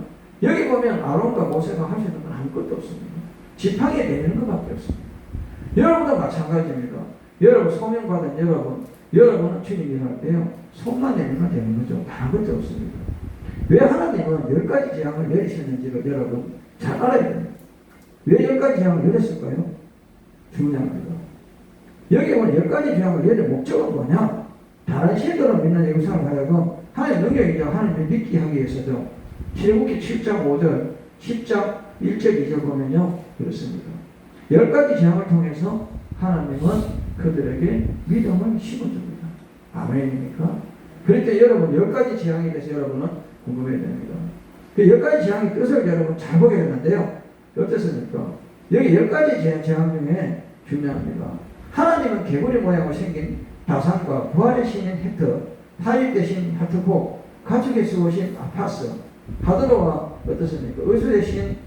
여기 보면 아론과 모세가 할 수 있는 건 아무것도 없습니다. 지팡이에 내미는 것밖에 없습니다. 여러분도 마찬가지입니다. 여러분 소명받은 여러분은 주님 일할 때요 손만 내밀면 되는 거죠. 다른 것도 없습니다. 왜 하나님은 10가지 재앙을 내리셨는지를 여러분 잘 알아야 됩니다. 왜 10가지 재앙을 내렸을까요? 중요합니다. 여기 보면 10가지 재앙을 내릴 목적은 뭐냐? 다른 신들을 믿는 이웃 사람을 하여금 하나님의 능력이죠. 하나님을 믿게 하기 위해서죠. 출애굽기 7장 5절, 10장 1절 2절 보면요 그렇습니다. 10가지 재앙을 통해서 하나님은 그들에게 믿음을 심어줍니다. 아멘입니까? 그럴 때 여러분 10가지 재앙에 대해서 여러분은 궁금해야 됩니다. 그 10가지 재앙의 뜻을 여러분 잘 보게 되는데요. 어떻습니까? 여기 10가지 재앙 중에 중요합니다. 하나님은 개구리 모양으로 생긴 다산과 부활의 신인 헤트, 타일 대신 하트코, 가축의 수호신 아파스, 하드로와 어떻습니까? 의술의 신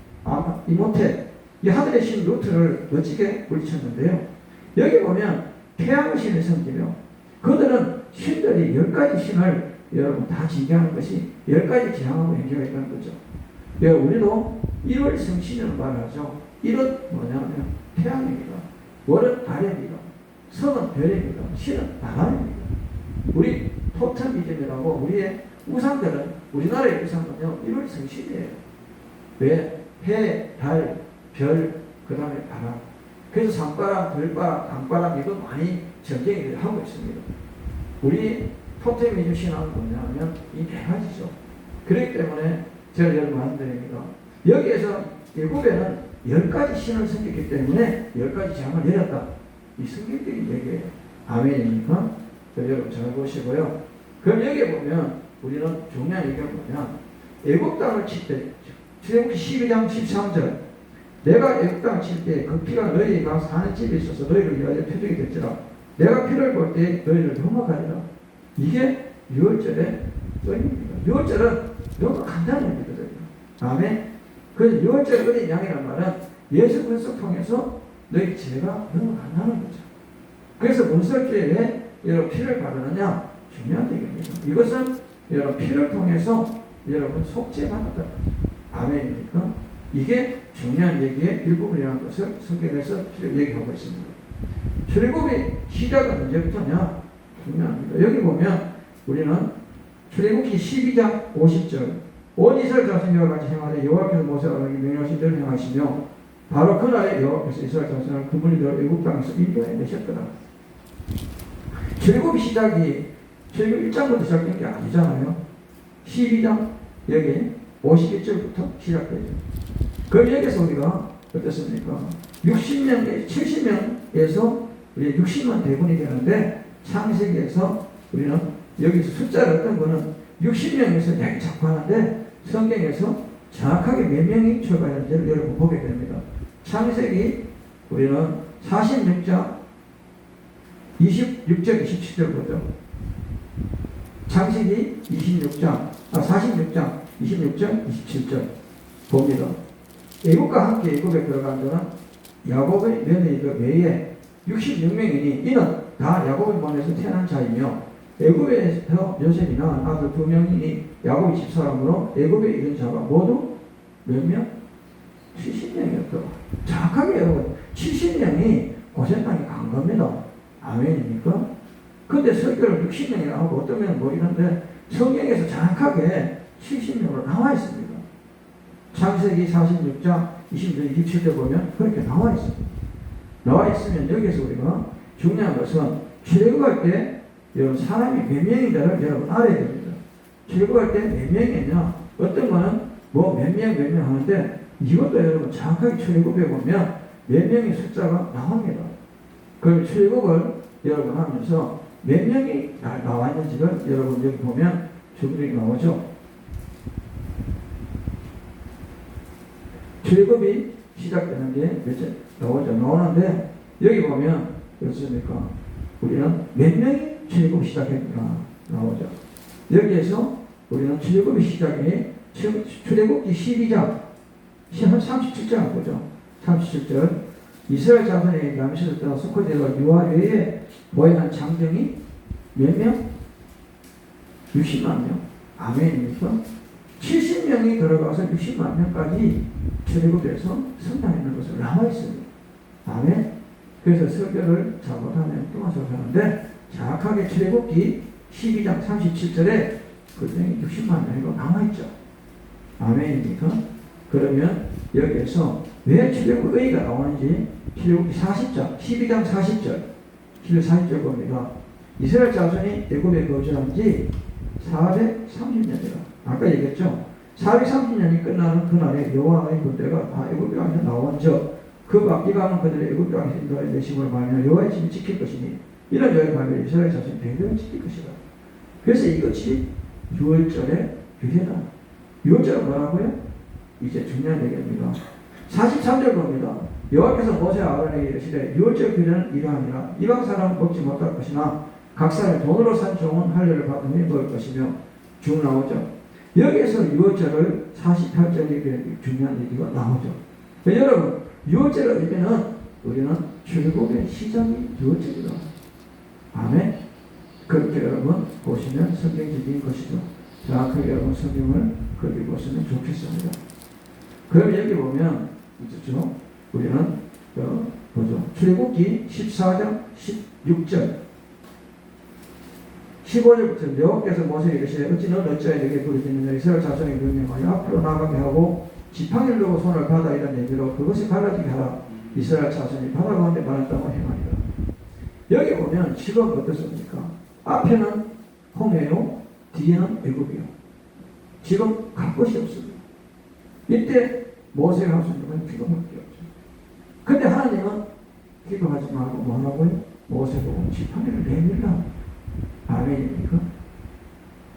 이모테, 이 하늘의 신 루트를 멋지게 물리쳤는데요. 여기 보면 태양의 신을 섬기며 그들은 신들이 10가지 신을 여러분 다 징계하는 것이 10가지 재앙하고 연계가 있다는 거죠. 우리도 1월 성신이라는 말을 하죠. 1은 뭐냐면 태양입니다. 월은 달입니다. 성은 별입니다. 신은 나라입니다. 우리 토템이즘이라고 우리의 우상들은 우리나라의 우상은요 1월 성신이에요. 왜? 해, 달, 별, 그 다음에 바람. 그래서 산바람, 들바람, 강바람 이거 많이 전쟁을 하고 있습니다. 우리 토템이즘 신앙은 뭐냐면 이 네 가지죠. 그렇기 때문에 제가 여러분 말씀드립니다. 여기에서 애굽에는 10가지 신을 섬겼기 때문에 10가지 재앙을 내렸다. 이 성경적인 얘기예요. 아멘입니까? 여러분 잘 보시고요. 그럼 여기에 보면 우리는 중요한 얘기가 뭐냐? 애굽 땅을 칠 때, 출애굽기 12장 13절, 내가 애굽 땅을 칠 때 그 피가 너희가 사는 집에 있어서 너희를 위하여 표적이 됐지라. 내가 피를 볼 때 너희를 혐오하리라. 이게 6월절에 써입니다. 6월절은 너무 간단한 얘기거든요. 아멘. 그래서 6월절 어린 양이라는 말은 예수 그리스도 통해서 너희 죄가 너무 간단한 거죠. 그래서 문설주에 왜 여러분 피를 바르느냐? 중요한 얘기입니다. 이것은 여러분 피를 통해서 여러분 속죄받았다. 아멘입니까? 이게 중요한 얘기의 일부분이라는 것을 성경에서 얘기하고 있습니다. 출애굽의 시작은 언제부터냐? 중요합니다. 여기 보면 우리는 출애굽기 12장 50절, 온 이스라엘 자손과 같이 행하되 여호와께서 모세와 아론에게 명령하신 대로 행하시며 바로 그날에 여호와께서 이스라엘 자손을 그분이 들어 애굽 땅에서 인도해 내셨더라. 출애굽 시작이 출애굽 1장부터 시작된 게 아니잖아요. 12장 여기 51절부터 시작되죠. 그럼 여기서 우리가 어떻습니까? 60명, 70명에서 우리 60만 대군이 되는데 창세기에서 우리는 여기서 숫자를 어떤 거는 60명에서 이야기 자꾸 하는데 성경에서 정확하게 몇 명이 출발했는지를 여러분 보게 됩니다. 창세기 우리는 46장 26절 27절 보죠. 창세기 46장 26절 27절 봅니다. 애굽과 함께 애굽에 들어간 자는 야곱의 며느리들 외에 66명이니 이는 다 야곱의 몸에서 태어난 자이며 애굽에서 요셉이 낳은 아들 2명이니 야곱이 집사람으로 애굽에 이른 자가 모두 몇 명? 70명이었더라. 정확하게 여러분 70명이 고센 땅에 간 겁니다. 아멘입니까? 근데 설교를 60명이나 하고 어떤 면은 모르는데 성경에서 정확하게 70명으로 나와 있습니다. 창세기 46장 20절 27절 보면 그렇게 나와 있습니다. 나와 있으면 여기서 우리가 중요한 것은 출애굽할 때 여러분 사람이 몇 명인지를 여러분 알아야 됩니다. 출애굽할 때 몇 명이냐? 어떤 거는 뭐 몇 명 하는데 이것도 여러분 정확하게 출애굽에 보면 몇 명의 숫자가 나옵니다. 그럼 출애굽을 여러분 하면서 몇 명이 나와 있는지를 여러분 여기 보면 주문이 나오죠. 출애굽이 시작되는 게 몇째 나오죠. 나오는데 여기 보면 그렇습니까? 우리는 몇 명이 출애굽 시작했구나 나오죠. 여기에서 우리는 출애굽의 시작이 출애굽기 12장 한 37장 보죠. 37절 이스라엘 자손이 남시를 떠나 수코대와 유아외에 모여난 장정이 몇 명? 60만 명. 아멘입니까? 70명이 들어가서 60만 명까지 출애굽에서 성장했는 것으로 나와 있습니다. 아멘. 그래서 설교를 잘못하면 또 하는데 정확하게 출애굽기 12장 37절에 그중에 60만 명이고 나와있죠. 아멘입니까? 그러면 여기에서 왜 출애굽 의가 나오는지 출애굽기 40장 12장 40절 40절 봅니다. 이스라엘 자손이 애굽에 거주한 지 430년이라 아까 얘기했죠. 430년이 끝나는 그날에 여호와의 군대가 다 애굽 땅에서 나온 그 이방은 그들의 애굽 땅에서 인도하여 내심으로 말하며 여호와의 집을 지킬 것이니 이런 여호와의 말을 이스라엘 자손이 대대로 지킬 것이다. 그래서 이것이 6월절의 규례다. 6월절은 뭐라고요? 이제 중요한 얘기입니다. 43절 봅니다. 여호와께서 모세와 아론에게 이르시되 6월절 규례는 이러하니라. 이방 사람은 먹지 못할 것이나 각 사람이 돈으로 산 종은 할례를 받은 후에 먹을 것이며 쭉 나오죠. 여기에서 6월절을 48절에 중요한 얘기가 나오죠. 여러분 6월절을 의미는 우리는 출애굽의 시작이 6월절이다. 아멘. 그렇게 여러분 보시면 성경적인 것이죠. 정확하게 여러분 성경을 그렇게 보시면 좋겠습니다. 그럼 여기 보면 있죠. 우리는 보죠. 출애굽기 14장 16절 15절부터 여호와께서 모세에게 이르시되 어찌 너는 어찌하여 내게 부르짖느냐 이스라엘 자손에게 명령하여 앞으로 나가게 하고 지팡이를 들고 손을 바다에다 내밀어 그것이 갈라지게 하라. 이스라엘 자손이 바다 가운데 많은 땅을 행하리라. 여기 보면 지금 어떻습니까? 앞에는 홍해요, 뒤에는 애굽이요. 지금 갈 곳이 없습니다. 이때 모세가 할 수 있는 건 기도밖에 없죠. 근데 하나님은 기도하지 말고 뭐라고요? 모세 보고 지팡이를 내밀라. 아멘입니까?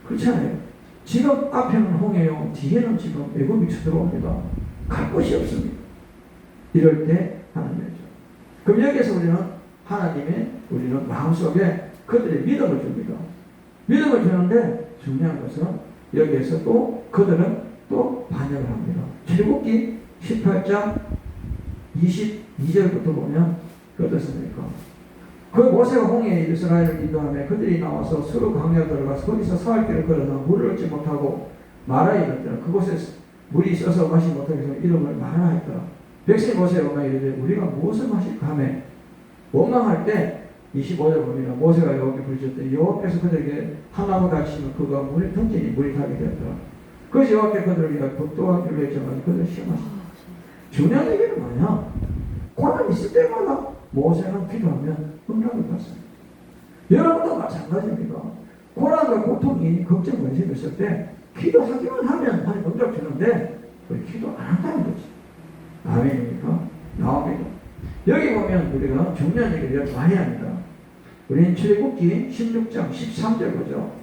그렇잖아요. 지금 앞에는 홍해요, 뒤에는 지금 애굽이 쳐들어옵니다. 갈 곳이 없습니다. 이럴 때 하나님이죠. 그럼 여기서 우리는 마음속에 그들의 믿음을 줍니다. 믿음을 주는데 중요한 것은 여기에서 또 그들은 또 반역을 합니다. 출애굽기 18장 22절부터 보면 어떻습니까? 그 모세가 홍해에 이스라엘을 인도하며 그들이 나와서 수르 강야에 들어가서 거기서 사흘 길을 걸어서 물을 얻지 못하고 마라에 이르더라. 그곳에 물이 있어서 마시지 못하게 해서 이름을 마라 했더라. 백성이 모세에 원망 이르되 우리가 무엇을 마실까 하며 원망할 때 25절 보면 모세가 여호와께 부르짖되 여호와께서 그들에게 하나무 가르치시면 그가 물을 던지니 물이 타게 되었더라. 그래서 여호와께 그들을 위하여 독도와 길로 정하니 그들을 시험하시니 중요한 얘기는 뭐냐? 고난 있을 때마다 모세는 기도하면 응답을 받습니다. 여러분도 마찬가지입니다. 고난과 고통이 걱정 근심이 있을 때 기도하기만 하면 하나님 응답 주는데 우리 기도 안 한다는 거지. 아멘입니까? 나옵니다. 여기 보면 우리가 중요한 얘기를 많이 합니다. 우리는 출애굽기 16장 13절 보죠.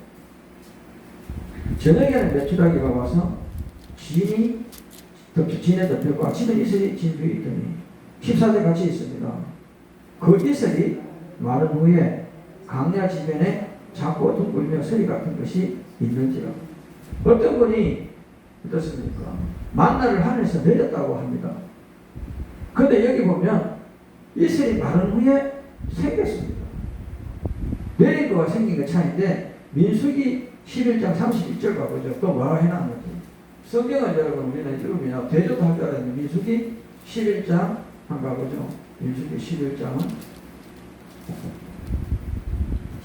저녁에는 메추라기가 와서 진에 덮였고 아침에 이슬이 진 뒤에 있더니 14절 같이 있습니다. 그 이슬이 마른 후에 강야 지면에 작고 둥글며 서리 같은 것이 있는지라. 어떤 분이 어떻습니까? 만나를 하늘에서 내렸다고 합니다. 그런데 여기 보면 이슬이 마른 후에 생겼습니다. 내린 거와 생긴 거 차이인데 민수기 11장 31절 가보죠. 또 뭐라 해놨는지. 성경은 여러분 우리는 읽으면 대조도 할 줄 알았는데 민수기 11장 한번 가보죠. 민수기 11장은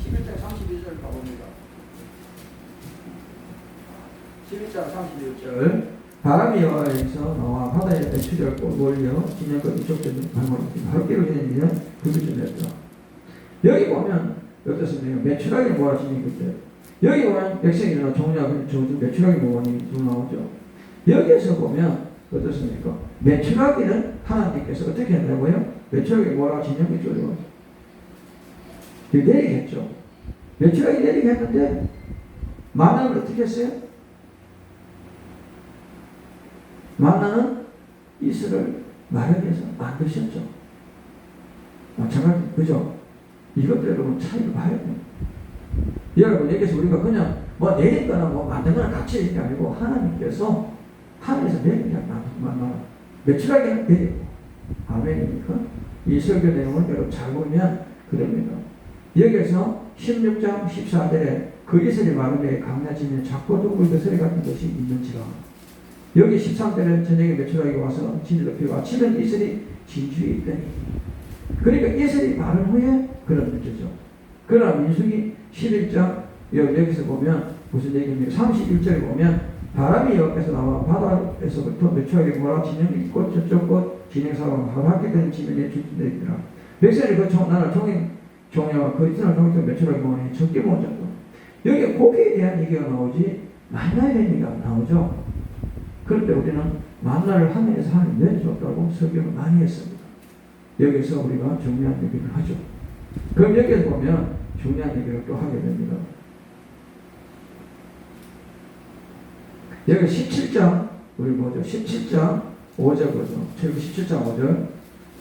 11장 31절 가봅니다. 11장 31절 바람이 여호와에서 나와 바다에 배출하고 몰려 진영껏 이쪽에는 바로기로 되면 불을 냈더라. 여기 보면 어떻습니까? 매출하기 뭐라 지니 그때 여기 보면 백성이나 종류하고 매출하기 뭐니 쭉 나오죠. 여기에서 보면 어떻습니까? 매출하기는 하나님께서 어떻게 한다고요? 매출하기 뭐라 진영이 쪼려요. 내리게 했죠. 매출하기 내리게 했는데 만나는 어떻게 했어요? 만나는 이슬을 마르게 해서 만드셨죠. 마찬가지, 그죠? 이것도 여러분 차이를 봐야 돼요. 여러분, 여기서 우리가 그냥 뭐 내린 거나 뭐 만든 거나 같이 있는 게 아니고 하나님께서 하늘에서 내린 게 만나 매출하게 내리고 아멘입니까? 이 설교 내용을 여러분 잘 보면 그럽니다. 여기에서 16장 14절에 그 이슬이 마름에 강나지면 작고도 굵은 소리 같은 것이 있는지라. 여기 13절에 저녁에 매출하게 와서 진을 높이고 아침엔 이슬이 진주에 있더니 그러니까 이슬이 마른 후에 그런 문제죠. 그러나 민수기 11장 여기서 보면 무슨 얘기입니까? 31절에 보면 바람이 여기서 나와 바다에서부터 매출하게 몰아 진영이 있고 저쪽 곳 진행사가 하얗게 된 지면에 주진되니라. 백성이 그 나라 종려와 그 이스라엘 종교 매출하게 모으니 적게 모은 정도. 여기 고기에 대한 얘기가 나오지 만나에 대한 얘기가 나오죠. 그런데 우리는 만나를 하늘에서 하나님 내려줬다고 설교를 많이 했습니다. 여기서 우리가 중요한 얘기를 하죠. 그럼 여기서 보면 중요한 얘기를 또 하게 됩니다. 여기 17장 우리 뭐죠? 17장 5절 보죠. 최고 17장 5절.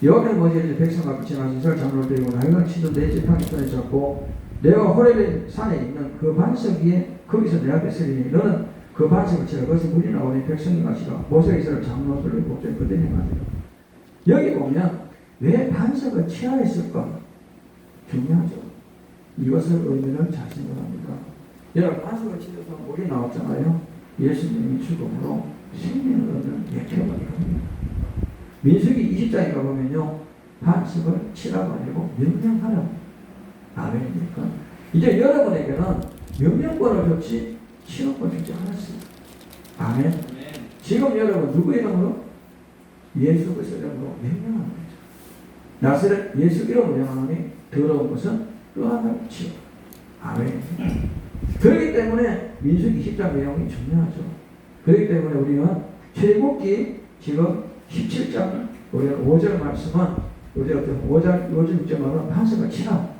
여호와께서 모세에게 백성과 같이 나서 이스라엘 장로를 데리고 나일강 치도 내 지팡이 손에 잡고 내가 호렙의 산에 있는 그 반석 위에 거기서 내 앞에 서리니 너는 그 반석을 치라. 거기서 물이 나오니 백성이 마시라. 모세가 이스라엘 장로들을 목전에 그대로 행하리라. 여기 보면 왜 반석을 치라 했을까? 중요하죠. 이것을 의미는 잘 생각합니다. 여러분 반석을 치면서 물이 나왔잖아요. 예수님이 죽음으로 생명을 얻는 예표입니다. 민수기 20장에 가보면요. 반석을 치라고 아니고 명령하라. 아멘입니까? 이제 여러분에게는 명령권을 줬지 치료권 주지 않았습니다. 아멘. 지금 여러분 누구 이름으로? 예수 그리스도 이름으로 명령하는 거죠. 나사렛 예수 이름으로 명하노니 더러운 것은 떠나갈 치워. 아멘. 그렇기 때문에 민수기 20장 내용이 중요하죠. 그렇기 때문에 우리는 출애굽기 지금 17장 우리가 5절 말씀은 우리가 5절 6절은 반석을 치라.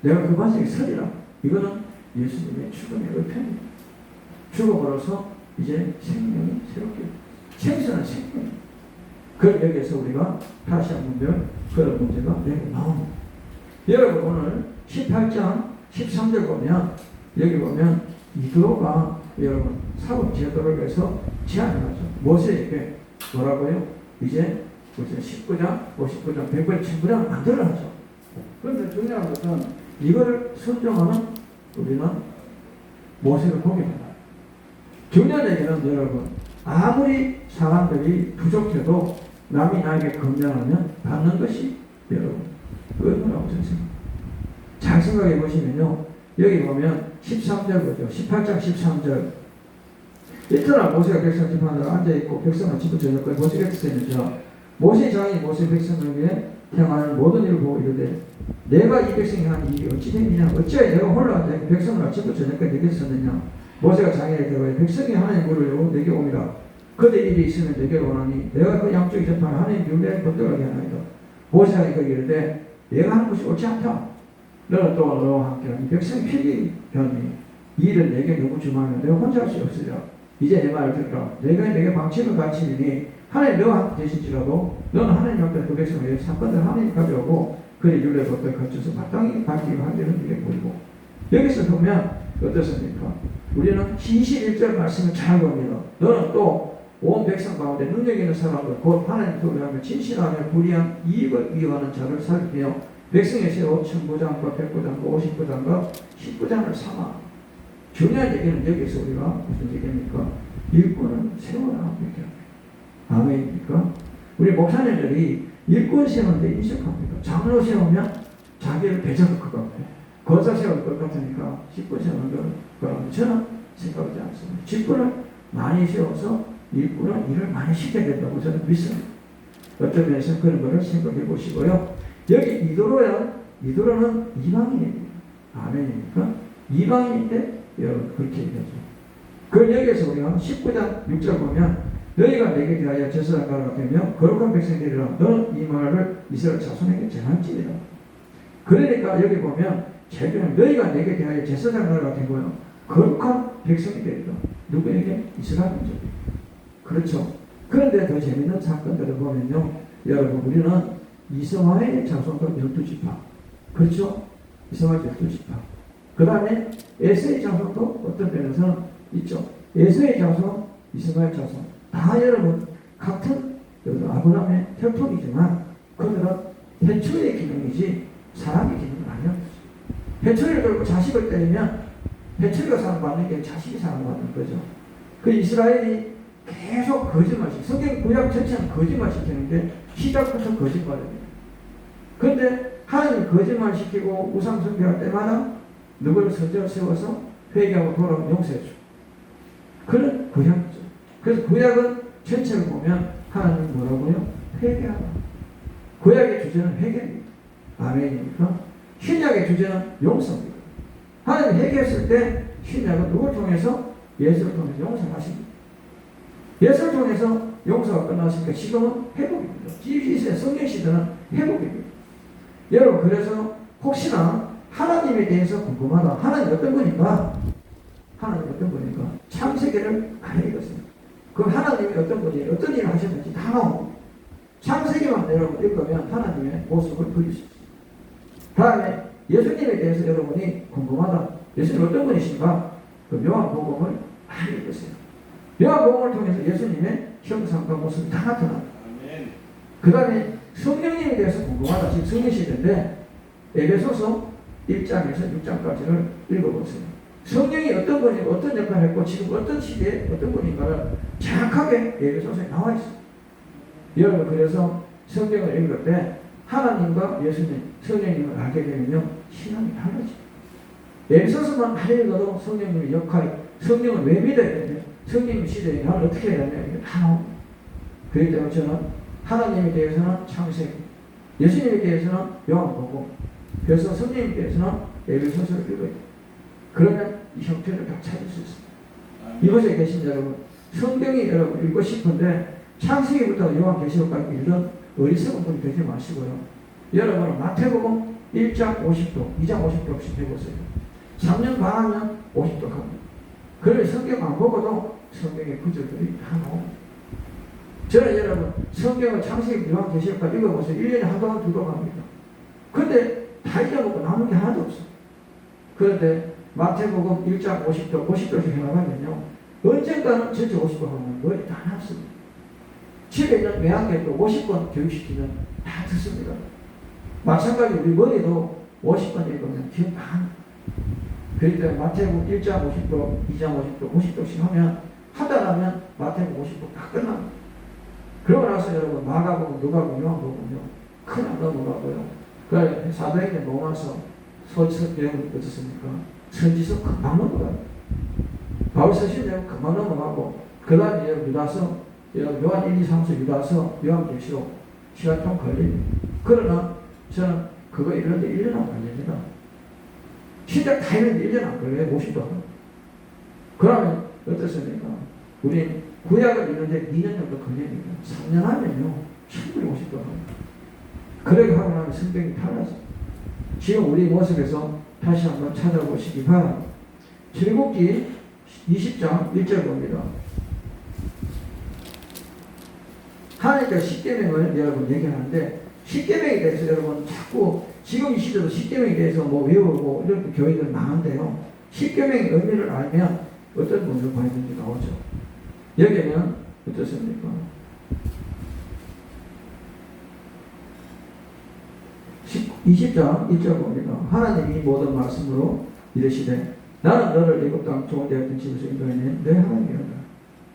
내가 그 반석에 서리라. 이거는 예수님의 죽음의 의편입니다. 죽음으로써 이제 생명이 새롭게 생선한 생명. 그럼 여기에서 우리가 다시 한번 그런 문제가 내게 나옵니다. 여러분 오늘 18장 13절 보면 여기 보면 이도가 여러분 사법 제도를 위해서 제안을 하죠. 모세에게 뭐라고요? 이제 19장, 59장, 100번, 1000번을 만들어야죠. 그런데 중요한 것은 이거를 순종하는 우리는 모세를 보게 된다. 중요한 얘기는 여러분 아무리 사람들이 부족해도 남이 나에게 건강하면 받는 것이 여러분 의무라고 생각합니다. 잘 생각해 보시면요. 여기 보면 13절 보죠. 18장 13절. 이튿날 모세가 백성 집안으로 앉아있고 백성을 집을 저녁까지 모세가 했으면서 모세 장인 모세 백성에게 행하는 모든 일을 보고 이르되 내가 이 백성이 한 일이 어찌 되느냐 어찌하여 내가 홀로 앉아 백성을 집을 저녁까지 내게 썼느냐 모세가 장인에게 대하여 백성이 하나님 물으려고 내게 오니라 그들 일이 있으면 내게 오나니 내가 그 양쪽에 접한 하나님 율례를 번득하게 하나이다. 모세가 이거기 이르되 내가 하는 것이 옳지 않다. 너는 또 너와 함께하니 백성이 필기 변이 이 일을 내게 너무 주마하면 내가 혼자 할 수 없으리라. 이제 내 말을 들으라. 내가 내게 방침을 가르치니 하나님 너와 함께 계실지라도 너는 하나님 앞에 그 백성을 위해 사건을 하나님 가져오고 그의 율례 법도에 갖춰서 마땅히 밝히고 하기를 네게 보이고 여기서 보면 어떻습니까? 우리는 21절 말씀을 잘 봅니다. 너는 또 온 백성 가운데 능력 있는 사람들 곧 하나님 도리하며 진실하며 불의한 이익을 위하는 자를 살피며 백성의 세워 1000부장과 100부장과 50부장과 10부장을 삼아. 중요한 얘기는 여기서 우리가 무슨 얘기입니까? 일꾼을 세워라 얘기합니다. 아멘입니까? 우리 목사님들이 일꾼 세우는데 인식합니다. 장로 세우면 자기를 배정할 것 같고 거사 세울 것 같으니까 직분 세우는 거라고 저는 생각하지 않습니다. 직분을 많이 세워서 일꾼은 일을 많이 시켜야 된다고 저는 믿습니다. 어떤 면에서 그런 거를 생각해 보시고요. 여기 이도로는 이방인입니다. 아멘입니까? 이방인인데 여러분 그렇게 얘기하죠. 그럼 여기에서 우리가 19장 6절 보면 너희가 내게 대하여 제사장가라 되며 거룩한 백성이 되리라. 너는 이 말을 이스라엘 자손에게 전할지니라. 그러니까 여기 보면 제도는 너희가 내게 대하여 제사장가라 되고요. 거룩한 백성이 되리라. 누구에게? 이스라엘이죠. 그렇죠. 그런데 더 재미있는 사건들을 보면요. 여러분 우리는 이스마엘 자손들 12지파. 그렇죠? 이스마엘 12지파. 그 다음에 에서의 자손도 어떤 면에서는 있죠. 에서의 자손, 이스마엘 자손 다 여러분 같은 아브라함의 혈통이지만 그들은 해초의 기능이지 사람의 기능은 아니었어요. 해초리를 들고 자식을 때리면 해초리가 사랑받는 게 자식이 사랑받는 거죠. 그 이스라엘이 계속 거짓말시키고 성경 구약 전체는 거짓말시키는데 시작부터 거짓말입니다. 그런데 하나님이 거짓말시키고 우상 숭배할 때마다 누구를 선지자 세워서 회개하고 돌아오면 용서해 주고 그런 구약이죠. 그래서 구약은 전체를 보면 하나님은 뭐라고요? 회개하라. 구약의 주제는 회개입니다. 아멘입니까? 신약의 주제는 용서입니다. 하나님이 회개했을 때 신약은 누굴 통해서? 예수를 통해서 용서하십니다. 예수를 통해서 용서가 끝났으니까 지금은 회복입니다. 이제 성경 시대는 회복입니다. 여러분 그래서 혹시나 하나님에 대해서 궁금하다. 하나님 어떤 분인가? 하나님 어떤 분인가? 창세기를 알아야겠습니다. 그 하나님이 어떤 분이 어떤 일을 하셨는지 다 나옵니다. 창세기만 여러분 읽으면 하나님의 모습을 보일 수 있습니다. 다음에 예수님에 대해서 여러분이 궁금하다. 예수님 어떤 분이신가? 그 요한복음을 많이 읽으세요. 요한복음을 통해서 예수님의 형상과 모습이 다 나타납니다. 그 다음에 성령님에 대해서 궁금하다. 지금 성령 시대인데 에베소서 1장에서 6장까지를 읽어보세요. 성령이 어떤 분이 어떤 역할을 했고 지금 어떤 시대에 어떤 분인가를 정확하게 에베소서에 나와 있습니다. 여러분 그래서 성경을 읽을 때 하나님과 예수님, 성령님을 알게 되면요 신앙이 달라집니다. 에베소서만 잘 읽어도 성령님의 역할, 성령을 왜 믿어야 되냐, 성령 시대에 나를 어떻게 해야 되냐 이게 다 나옵니다. 그렇기 때문에 저는 하나님에 대해서는 창세기, 예수님에 대해서는 요한복음, 그래서 성령님에 대해서는 에베소서를 읽어야 돼요. 그러면 이 형태를 다 찾을 수 있습니다. 이곳에 계신 여러분, 성경이 여러분 읽고 싶은데 창세기부터 요한계시록까지 읽는 어리석은 분이 되지 마시고요. 여러분은 마태복음 1장 50도, 2장 50도씩 해보세요. 3년 반 하면 50도 갑니다. 그러면 성경 안 보고도 성경의 구절들이 다 나옵니다. 저는 여러분 성경을 창세기, 요한계시록까지 읽어보세요. 1년에 한 번, 두 번 갑니다. 근데 다 잊어먹고 남은 게 하나도 없어요. 그런데 마태복음 1장 50도, 50도씩 해나가면요 언젠가는 전체 50도 하면 머리 다 났습니다. 집에 있는 외환계도 50번 교육시키면 다 듣습니다. 마찬가지 우리 머리도 50번 읽으면 기억 다 합니다. 그렇기 때문에 마태복음 1장 50도, 2장 50도, 50도씩 하면 하다 나면 마태복음 50도 다 끝납니다. 그러고 나서 여러분 마가복음, 누가복음, 요한복음요 그냥 넘어가고요. 그래 사도행전 모아서 서지서 내용은 어떻습니까? 선지서 금방 넘어가요. 바울 서신 내용 금방 넘어가고 그 다음에 유다서, 요한 1, 2, 3서 유다서, 요한계시록 시간 좀 걸립니다. 그러나 저는 그거 읽는데 1년 안 걸립니다. 시작 다 읽는데 1년 안 걸려요. 50도 하면. 그러면 어떻습니까? 우리 구약을 읽는데 2년 정도 걸립니다. 3년 하면요 충분히 50도 합니다. 그렇게 하고 나면 성경이 달라져. 지금 우리 모습에서 다시 한번 찾아보시기 바랍니다. 출애굽기 20장 1절 봅니다. 하나님께서 십계명을 여러분 얘기하는데 십계명에 대해서 여러분 자꾸 지금 이 시대도 십계명에 대해서 뭐 외우고 이런 교회들 많은데요. 십계명의 의미를 알면 어떤 분을 봐야 되는지 나오죠. 여기는 어떻습니까? 20장 1절 봅니다. 하나님이 모든 말씀으로 이르시되 나는 너를 애굽 땅 좋은 데였던 집에서 인도해낸 내 하나님이었다.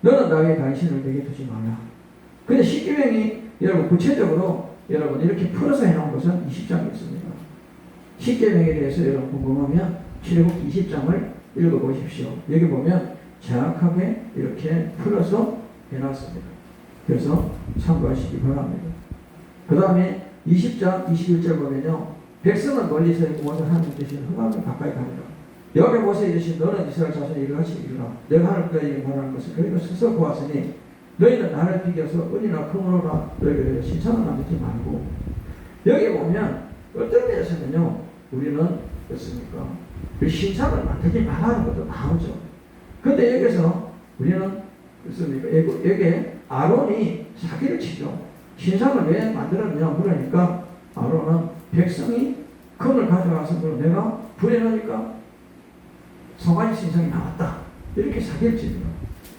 너는 나의 당신을 내게 두지 말라. 근데 십계명이 여러분 구체적으로 여러분 이렇게 풀어서 해놓은 것은 20장에 있습니다. 십계명에 대해서 여러분 궁금하면 출애굽기 20장을 읽어보십시오. 여기 보면 정확하게 이렇게 풀어서 해놨습니다. 그래서 참고하시기 바랍니다. 그 다음에 20장 21절 보면요. 백성은 멀리서 모든 하나님 되시는 흑암을 가까이 가니라. 여기 모세에 이르신 너는 이스라엘 자손이 이르같이 이르라. 내가 하늘 너희에게 말하는 것을 너희가 스스로 보았으니 너희는 나를 비교서 은이나 금으로나 너희에게 신상을 남기지 말고. 여기 보면 어떤 데에서는요. 우리는 어떻습니까? 그 신상을 만들지 말라는 것도 나오죠. 근데 여기서 우리는 어떻습니까? 여기에 아론이 사기를 치죠. 신상을 왜 만들었냐 물으니까 아론은 백성이 금을 가져와서 내가 불에 넣으니까 송아지 신성이 나왔다. 이렇게 사실집이에요.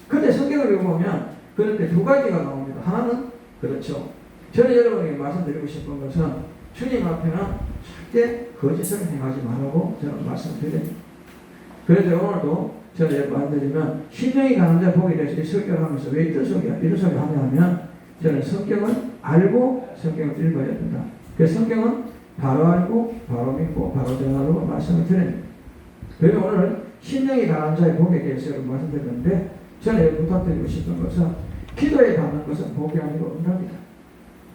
근데 성경을 보면 그런데 두 가지가 나옵니다. 하나는 그렇죠. 저는 여러분에게 말씀드리고 싶은 것은 주님 앞에는 절대 거짓을 행하지 말라고 저는 말씀드립니다. 그래서 오늘도 저는 말씀드리면 신령이 가는 자 복에 대해서 설교를 하면서 왜 이런 소리 하냐면 저는 성경을 알고 성경을 읽어야 된다. 그래서 성경은 바로 알고 바로 믿고 바로 전하라고 말씀을 드립니다. 그리고 오늘 신령이 가는 자의 복에 대해서 말씀드렸는데 저는 부탁드리고 싶은 것은 기도에 받는 것은 복이 아니고 응답이다.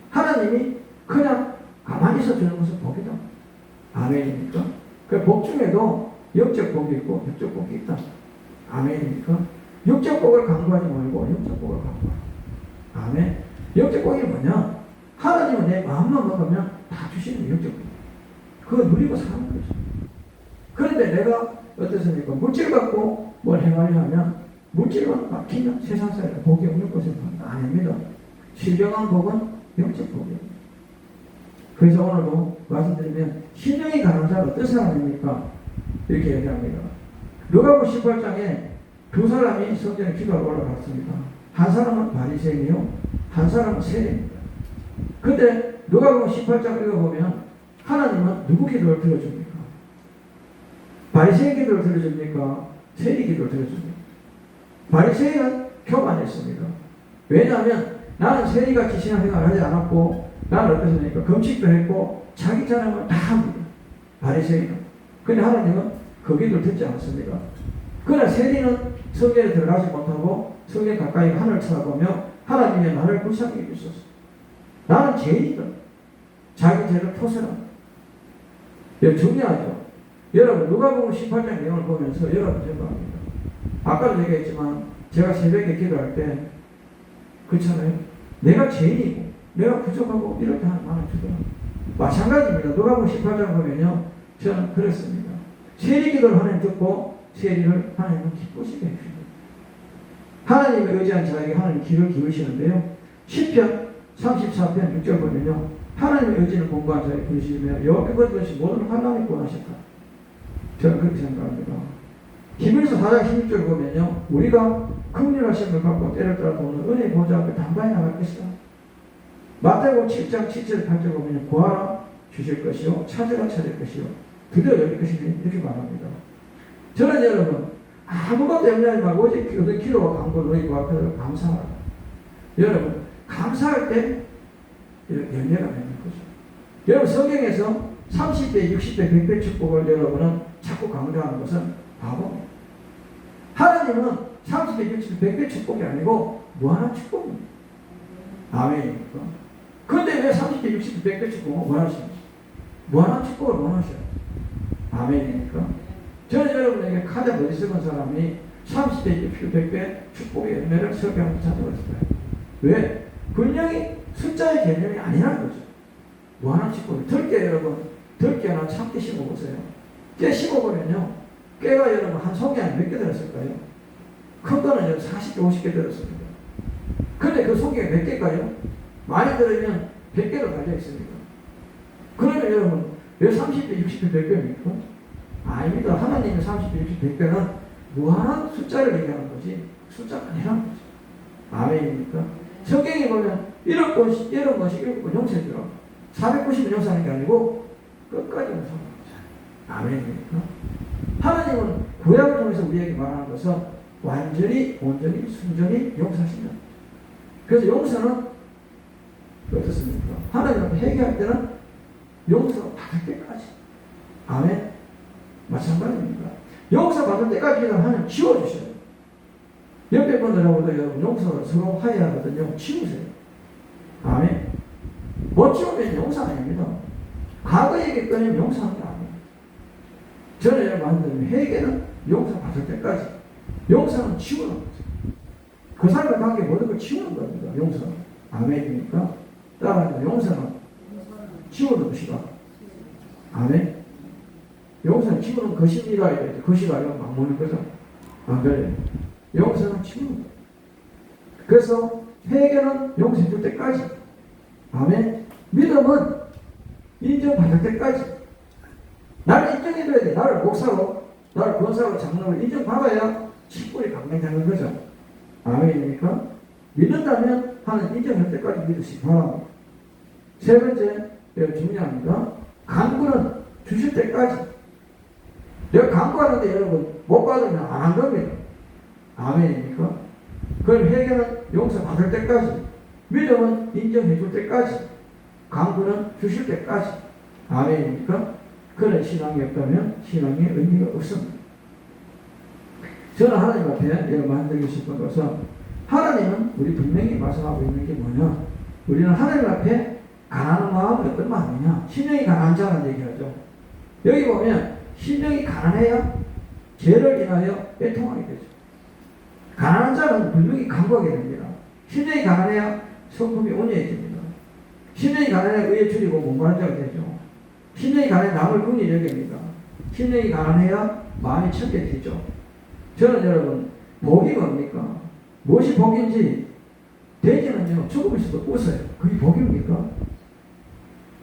하나님이 그냥 가만히 있어 주는 것은 복이다. 아멘입니까? 그 복 중에도 영적 복이 있고 육적 복이 있다. 아멘입니까? 육적 복을 강구하지 말고 영적 복을 강구하라. 아멘. 영적 복이 뭐냐? 하나님은 내 마음만 먹으면 다 주시는 영적 복. 그거 누리고 사는 거죠. 그런데 내가 어떻습니까? 물질 갖고 뭘 행하려 하면 물질만 막히면 세상 살에 복이 없는 것은 아닙니다. 신령한 복은 영적 복이에요. 그래서 오늘도 말씀드리면 신령이 가는 자는 어떤 사람입니까? 이렇게 얘기합니다. 누가복음 18장에 두 사람이 성전에 기도하러 올라갔습니다. 한 사람은 바리새인이요, 한 사람은 세리입니다. 근데 누가복음 18장 읽어보면 하나님은 누구 기도를 들어줍니까? 바리새인 기도를 들어줍니까? 세리 기도를 들어줍니까? 바리새인은 교만했습니다. 왜냐하면 나는 세리같이 신앙생활을 하지 않았고 나는 어떻습니까? 금식도 했고 자기 자랑을 다 합니다. 바리새인은. 근데 하나님은 그 기도를 듣지 않습니다. 그러나 세리는 성전에 들어가지 못하고 성전 가까이 하늘을 쳐다보며 하나님의 나를 불쌍히 여기소서. 나는 죄인이다. 자기 죄를 토설합니다. 이거 중요하죠. 여러분 누가복음 18장 내용을 보면서 여러분 생각합니다. 아까도 얘기했지만 제가 새벽에 기도할 때 그렇잖아요. 내가 죄인이고 내가 부족하고 이럴 때 하나님 주더라고요. 마찬가지입니다. 누가복음 18장 보면요. 저는 그랬습니다. 세리 기도를 하나님 듣고 세리를 하나님은 기쁘시게 해줍니다. 하나님을 의지한 자에게 하나님 귀를 기울이시는데요. 시편 34편 6절 보면요. 하나님의 의지를 공부한 자에게 부르시며 여호와께 거듭하신 모든 환난을 구원하셨다. 저는 그렇게 생각합니다. 히브리서 4장 16절 보면요. 우리가 긍휼하심을 받고 때를 따라 도는 은혜 보좌 앞에 단단히 나갈 것이다. 마태복음 7장 7절 8절 보면 구하라 주실 것이요 찾으라 찾을 것이요 드디어 열릴 것이다. 이렇게 말합니다. 저는 여러분 아무것도 염려하지 말고 오직 그 기도와 간구를 너희 그 앞에서 감사하라. 여러분 감사할 때 열매가 맺는 거죠. 여러분 성경에서 30배, 60배, 100배 축복을 여러분은 자꾸 강조하는 것은 바보입니다. 하나님은 30배, 60배, 100배 축복이 아니고 무한한 축복입니다. 아멘입니까? 그런데 왜 30배, 60배, 100배 축복을 원하십니까? 무한한 축복을 원하셔요. 아멘입니까? 저는 여러분에게 가장 어리석은 사람이 30배, 60배, 100배 축복의 열매를 설교하면서 찾아왔을 거예요. 왜? 분명히 숫자의 개념이 아니라는 거죠. 무한한 축복이. 들깨 여러분, 들깨 하나 참깨 심어보세요. 깨 심어보면요. 깨가 여러분 한 송이 안에 몇 개 들었을까요? 큰 거는 40개, 50개 들었습니다. 근데 그 송이가 몇 개일까요? 많이 들으면 100개로 달려있습니다. 그러면 여러분, 왜 30배, 60배, 100개입니까? 아닙니다. 하나님의 30배, 60배, 100개는 무한한 숫자를 얘기하는 거지, 숫자가 아니라는 거죠. 아멘입니까? 성경에 보면 이런 것이 일곱 용서해주라. 490은 용서하는 게 아니고 끝까지 용서하는 거죠. 아멘입니까? 하나님은 구약을 통해서 우리에게 말하는 것은 완전히, 온전히, 순전히 용서하신다. 그래서 용서는 어떻습니까? 하나님은 회개할 때는 용서 받을 때까지. 아멘. 마찬가지입니다. 용서 받을 때까지 하나님 지워주셔요. 옆에 분들하고도 여러분 용서 서로 화해하거든요. 지우세요. 아멘. 못 지우면 용서 아닙니다. 과거 얘기 끊으면 용서하는 게 아니에요. 저는 여러분 말씀드리면 회개는 용서 받을 때까지. 용서는 지우는 거죠. 그 사람과 관계 모든 걸 지우는 겁니다. 용서는. 아멘입니까? 따라서 용서는 지우는 것이다. 아멘. 용서는 지우는 것입니다. 것이가 아니라 막 모는 거죠. 안 그래요? 용서는 지우는 거예요. 그래서 회개는 용서해 줄 때까지. 아멘. 믿음은 인정받을 때까지. 나를 인정해줘야 돼. 나를 목사로 나를 권사하고 장로로 인정받아야 직분이 강맹되는 거죠. 아멘입니까? 믿는다면 하나님 인정할 때까지 믿으시기 바랍니다. 세 번째, 중요합니다. 간구는 주실 때까지. 내가 간구하는데 여러분 못 받으면 안 한 겁니다. 아멘입니까? 그럼 회개는 용서받을 때까지, 믿음은 인정해 줄 때까지, 간구는 주실 때까지. 아멘입니까? 그런 신앙이 없다면 신앙의 의미가 없습니다. 저는 하나님 앞에 내가 만들고 싶은 것은, 하나님은 우리 분명히 말씀하고 있는 게 뭐냐? 우리는 하나님 앞에 가난한 마음이 어떤 마음이냐? 심령이 가난한 자라는 얘기하죠. 여기 보면 심령이 가난해야 죄를 인하여 애통하게 되죠. 가난한 자는 분명히 간구하게 됩니다. 심령이 가난해야 성품이 온유해집니다. 심령이 가난해야 의에 줄이고 목마른 자가 되죠. 심령이 가난해 남을 긍휼히 여깁니다. 심령이 가난해야 마음이 청결해지죠. 저는 여러분, 복이 뭡니까? 무엇이 복인지, 돼지는요 죽음에서도 웃어요. 그게 복입니까?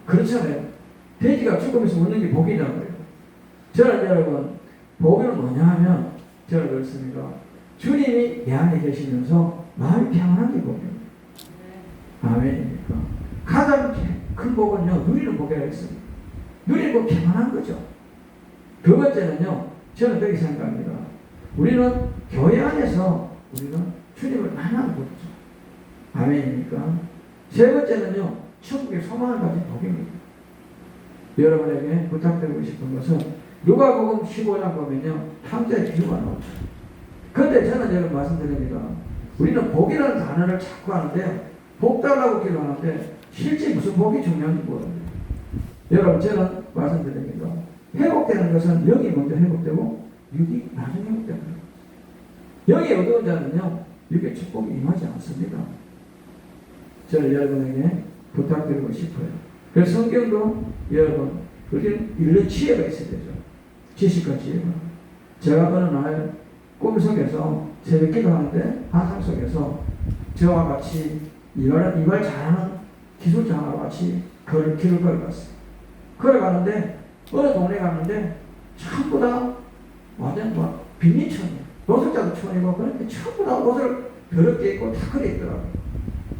그렇잖아요. 돼지가 죽음에서 웃는 게 복이냐고요. 저는 여러분, 복은 뭐냐 하면 저는 그렇습니다. 주님이 내 안에 계시면서 마음이 평안한 게 복입니다. 아멘입니까? 가장 큰 복은요, 누리는 복이라고 했습니다. 누리는 복, 평안한 거죠. 두 번째는요, 저는 그렇게 생각합니다. 우리는 교회 안에서 우리는 주님을 만나는 거죠. 아멘입니까? 세 번째는요, 천국의 소망을 가진 복입니다. 여러분에게 부탁드리고 싶은 것은, 누가복음 15장 보면요, 탐자의 비유가 나오죠. 그런데 저는 여러분 말씀드립니다. 우리는 복이라는 단어를 자꾸 하는데, 복 달라고 기도하는데 실제 무슨 복이 중요한지 모릅니다. 여러분, 저는 말씀드립니다. 회복되는 것은 영이 먼저 회복되고 육이 나중에 회복됩니다. 영이 어두운 자는요, 육의 축복이 임하지 않습니다. 저는 여러분에게 부탁드리고 싶어요. 그래서 성경도 여러분, 우리는 읽는 지혜가 있어야 되죠. 지식과 지혜가. 제가 어느 날 꿈속에서 새벽 기도하는데 환상 속에서 저와 같이 이발 잘하는 기술자 하나와 같이 길을 걸어갔어요. 걸어가는데 어느 동네 갔는데 전부 다 완전 막 빈민촌이에요. 노숙자도 촌이고, 그런데 전부 다 옷을 더럽게 입고 다 그래 있더라고요.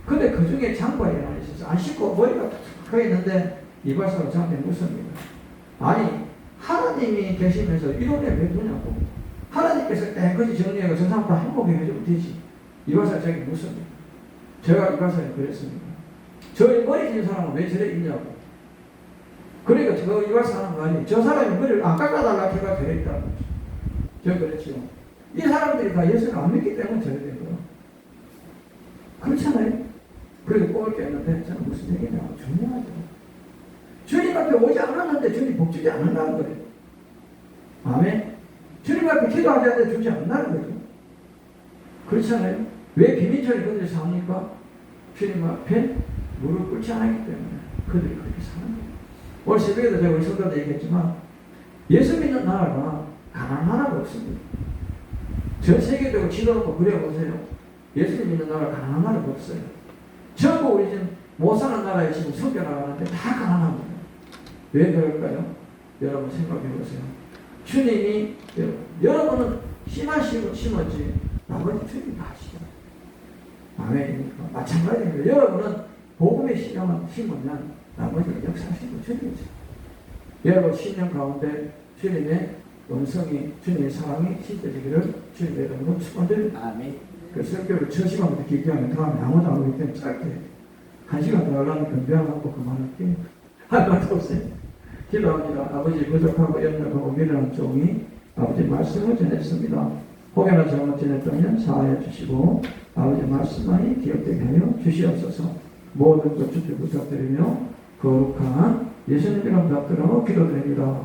근데 그 중에 장관이 하나 있었어요. 안 씻고 머리가 탁 있는데 이발사로 저한테 묻습니다. 아니, 하나님이 계시면서 이 동네 왜 두냐고. 하나님께서 깨끗이 정리하고 저 사람 다 행복해 해주면 되지. 이발사 저에게 묻습니다. 제가 이발사에 그랬습니다. 저희 머리 긴 사람은 왜 저래 있냐고. 그러니까 저 이발사 하는 말이, 저 사람이 머리를 안 깎아달라 해가 저래 있다고. 제가 그랬죠. 이 사람들이 다 예수를 안 믿기 때문에 저래 된 거예요. 그렇잖아요. 그래서 꿈을 깼는데 저는 무슨 얘기냐고. 중요하죠. 주님 앞에 오지 않았는데 주님 복 주지 않는다는 거예요. 아멘. 주님 앞에 기도하지 않는데 주지 않는다는 거죠. 그렇잖아요. 왜 비민철이 그들이 삽니까? 주님 앞에 무릎 꿇지 않았기 때문에 그들이 그렇게 사는 거예요. 오늘 새벽에도 제가 우리 성도들 얘기했지만, 예수 믿는 나라가 가난한 나라가 없습니다. 전 세계적으로 지도놓고 그려보세요. 예수 믿는 나라가 가난한 나라가 없어요. 전부 우리 지금 못 사는 나라에 지금 섞여나가는데 다 가난합니다. 왜 그럴까요? 여러분 생각해 보세요. 주님이, 여러분은 심었지 나머지 주님이 다 하시죠. 아멘입니까? 마찬가지입니다. 여러분은 복음의 신령을 심으면 나머지는 역사하시는 주님이죠. 여러분 신령 가운데 주님의 음성이, 주님의 사랑이 실제되기를 주님의 이름으로 축원드립니다. 아멘. 그 설교를 첫 시간부터 길게 하면 다음에 아무도 안 오기 때문에 짧게 1시간 더 하려면 건배하고 그만할게요. 할 말도 없어요. 기도합니다. 아버지, 부족하고 연약하고 미련한 종이 아버지 말씀을 전했습니다. 혹여나 잘못 전했다면 사하여 주시고 아버지 말씀만이 기억되게 하여 주시옵소서. 모든 것 주께 부탁드리며 거룩한 예수님 이름 받들어 기도드립니다.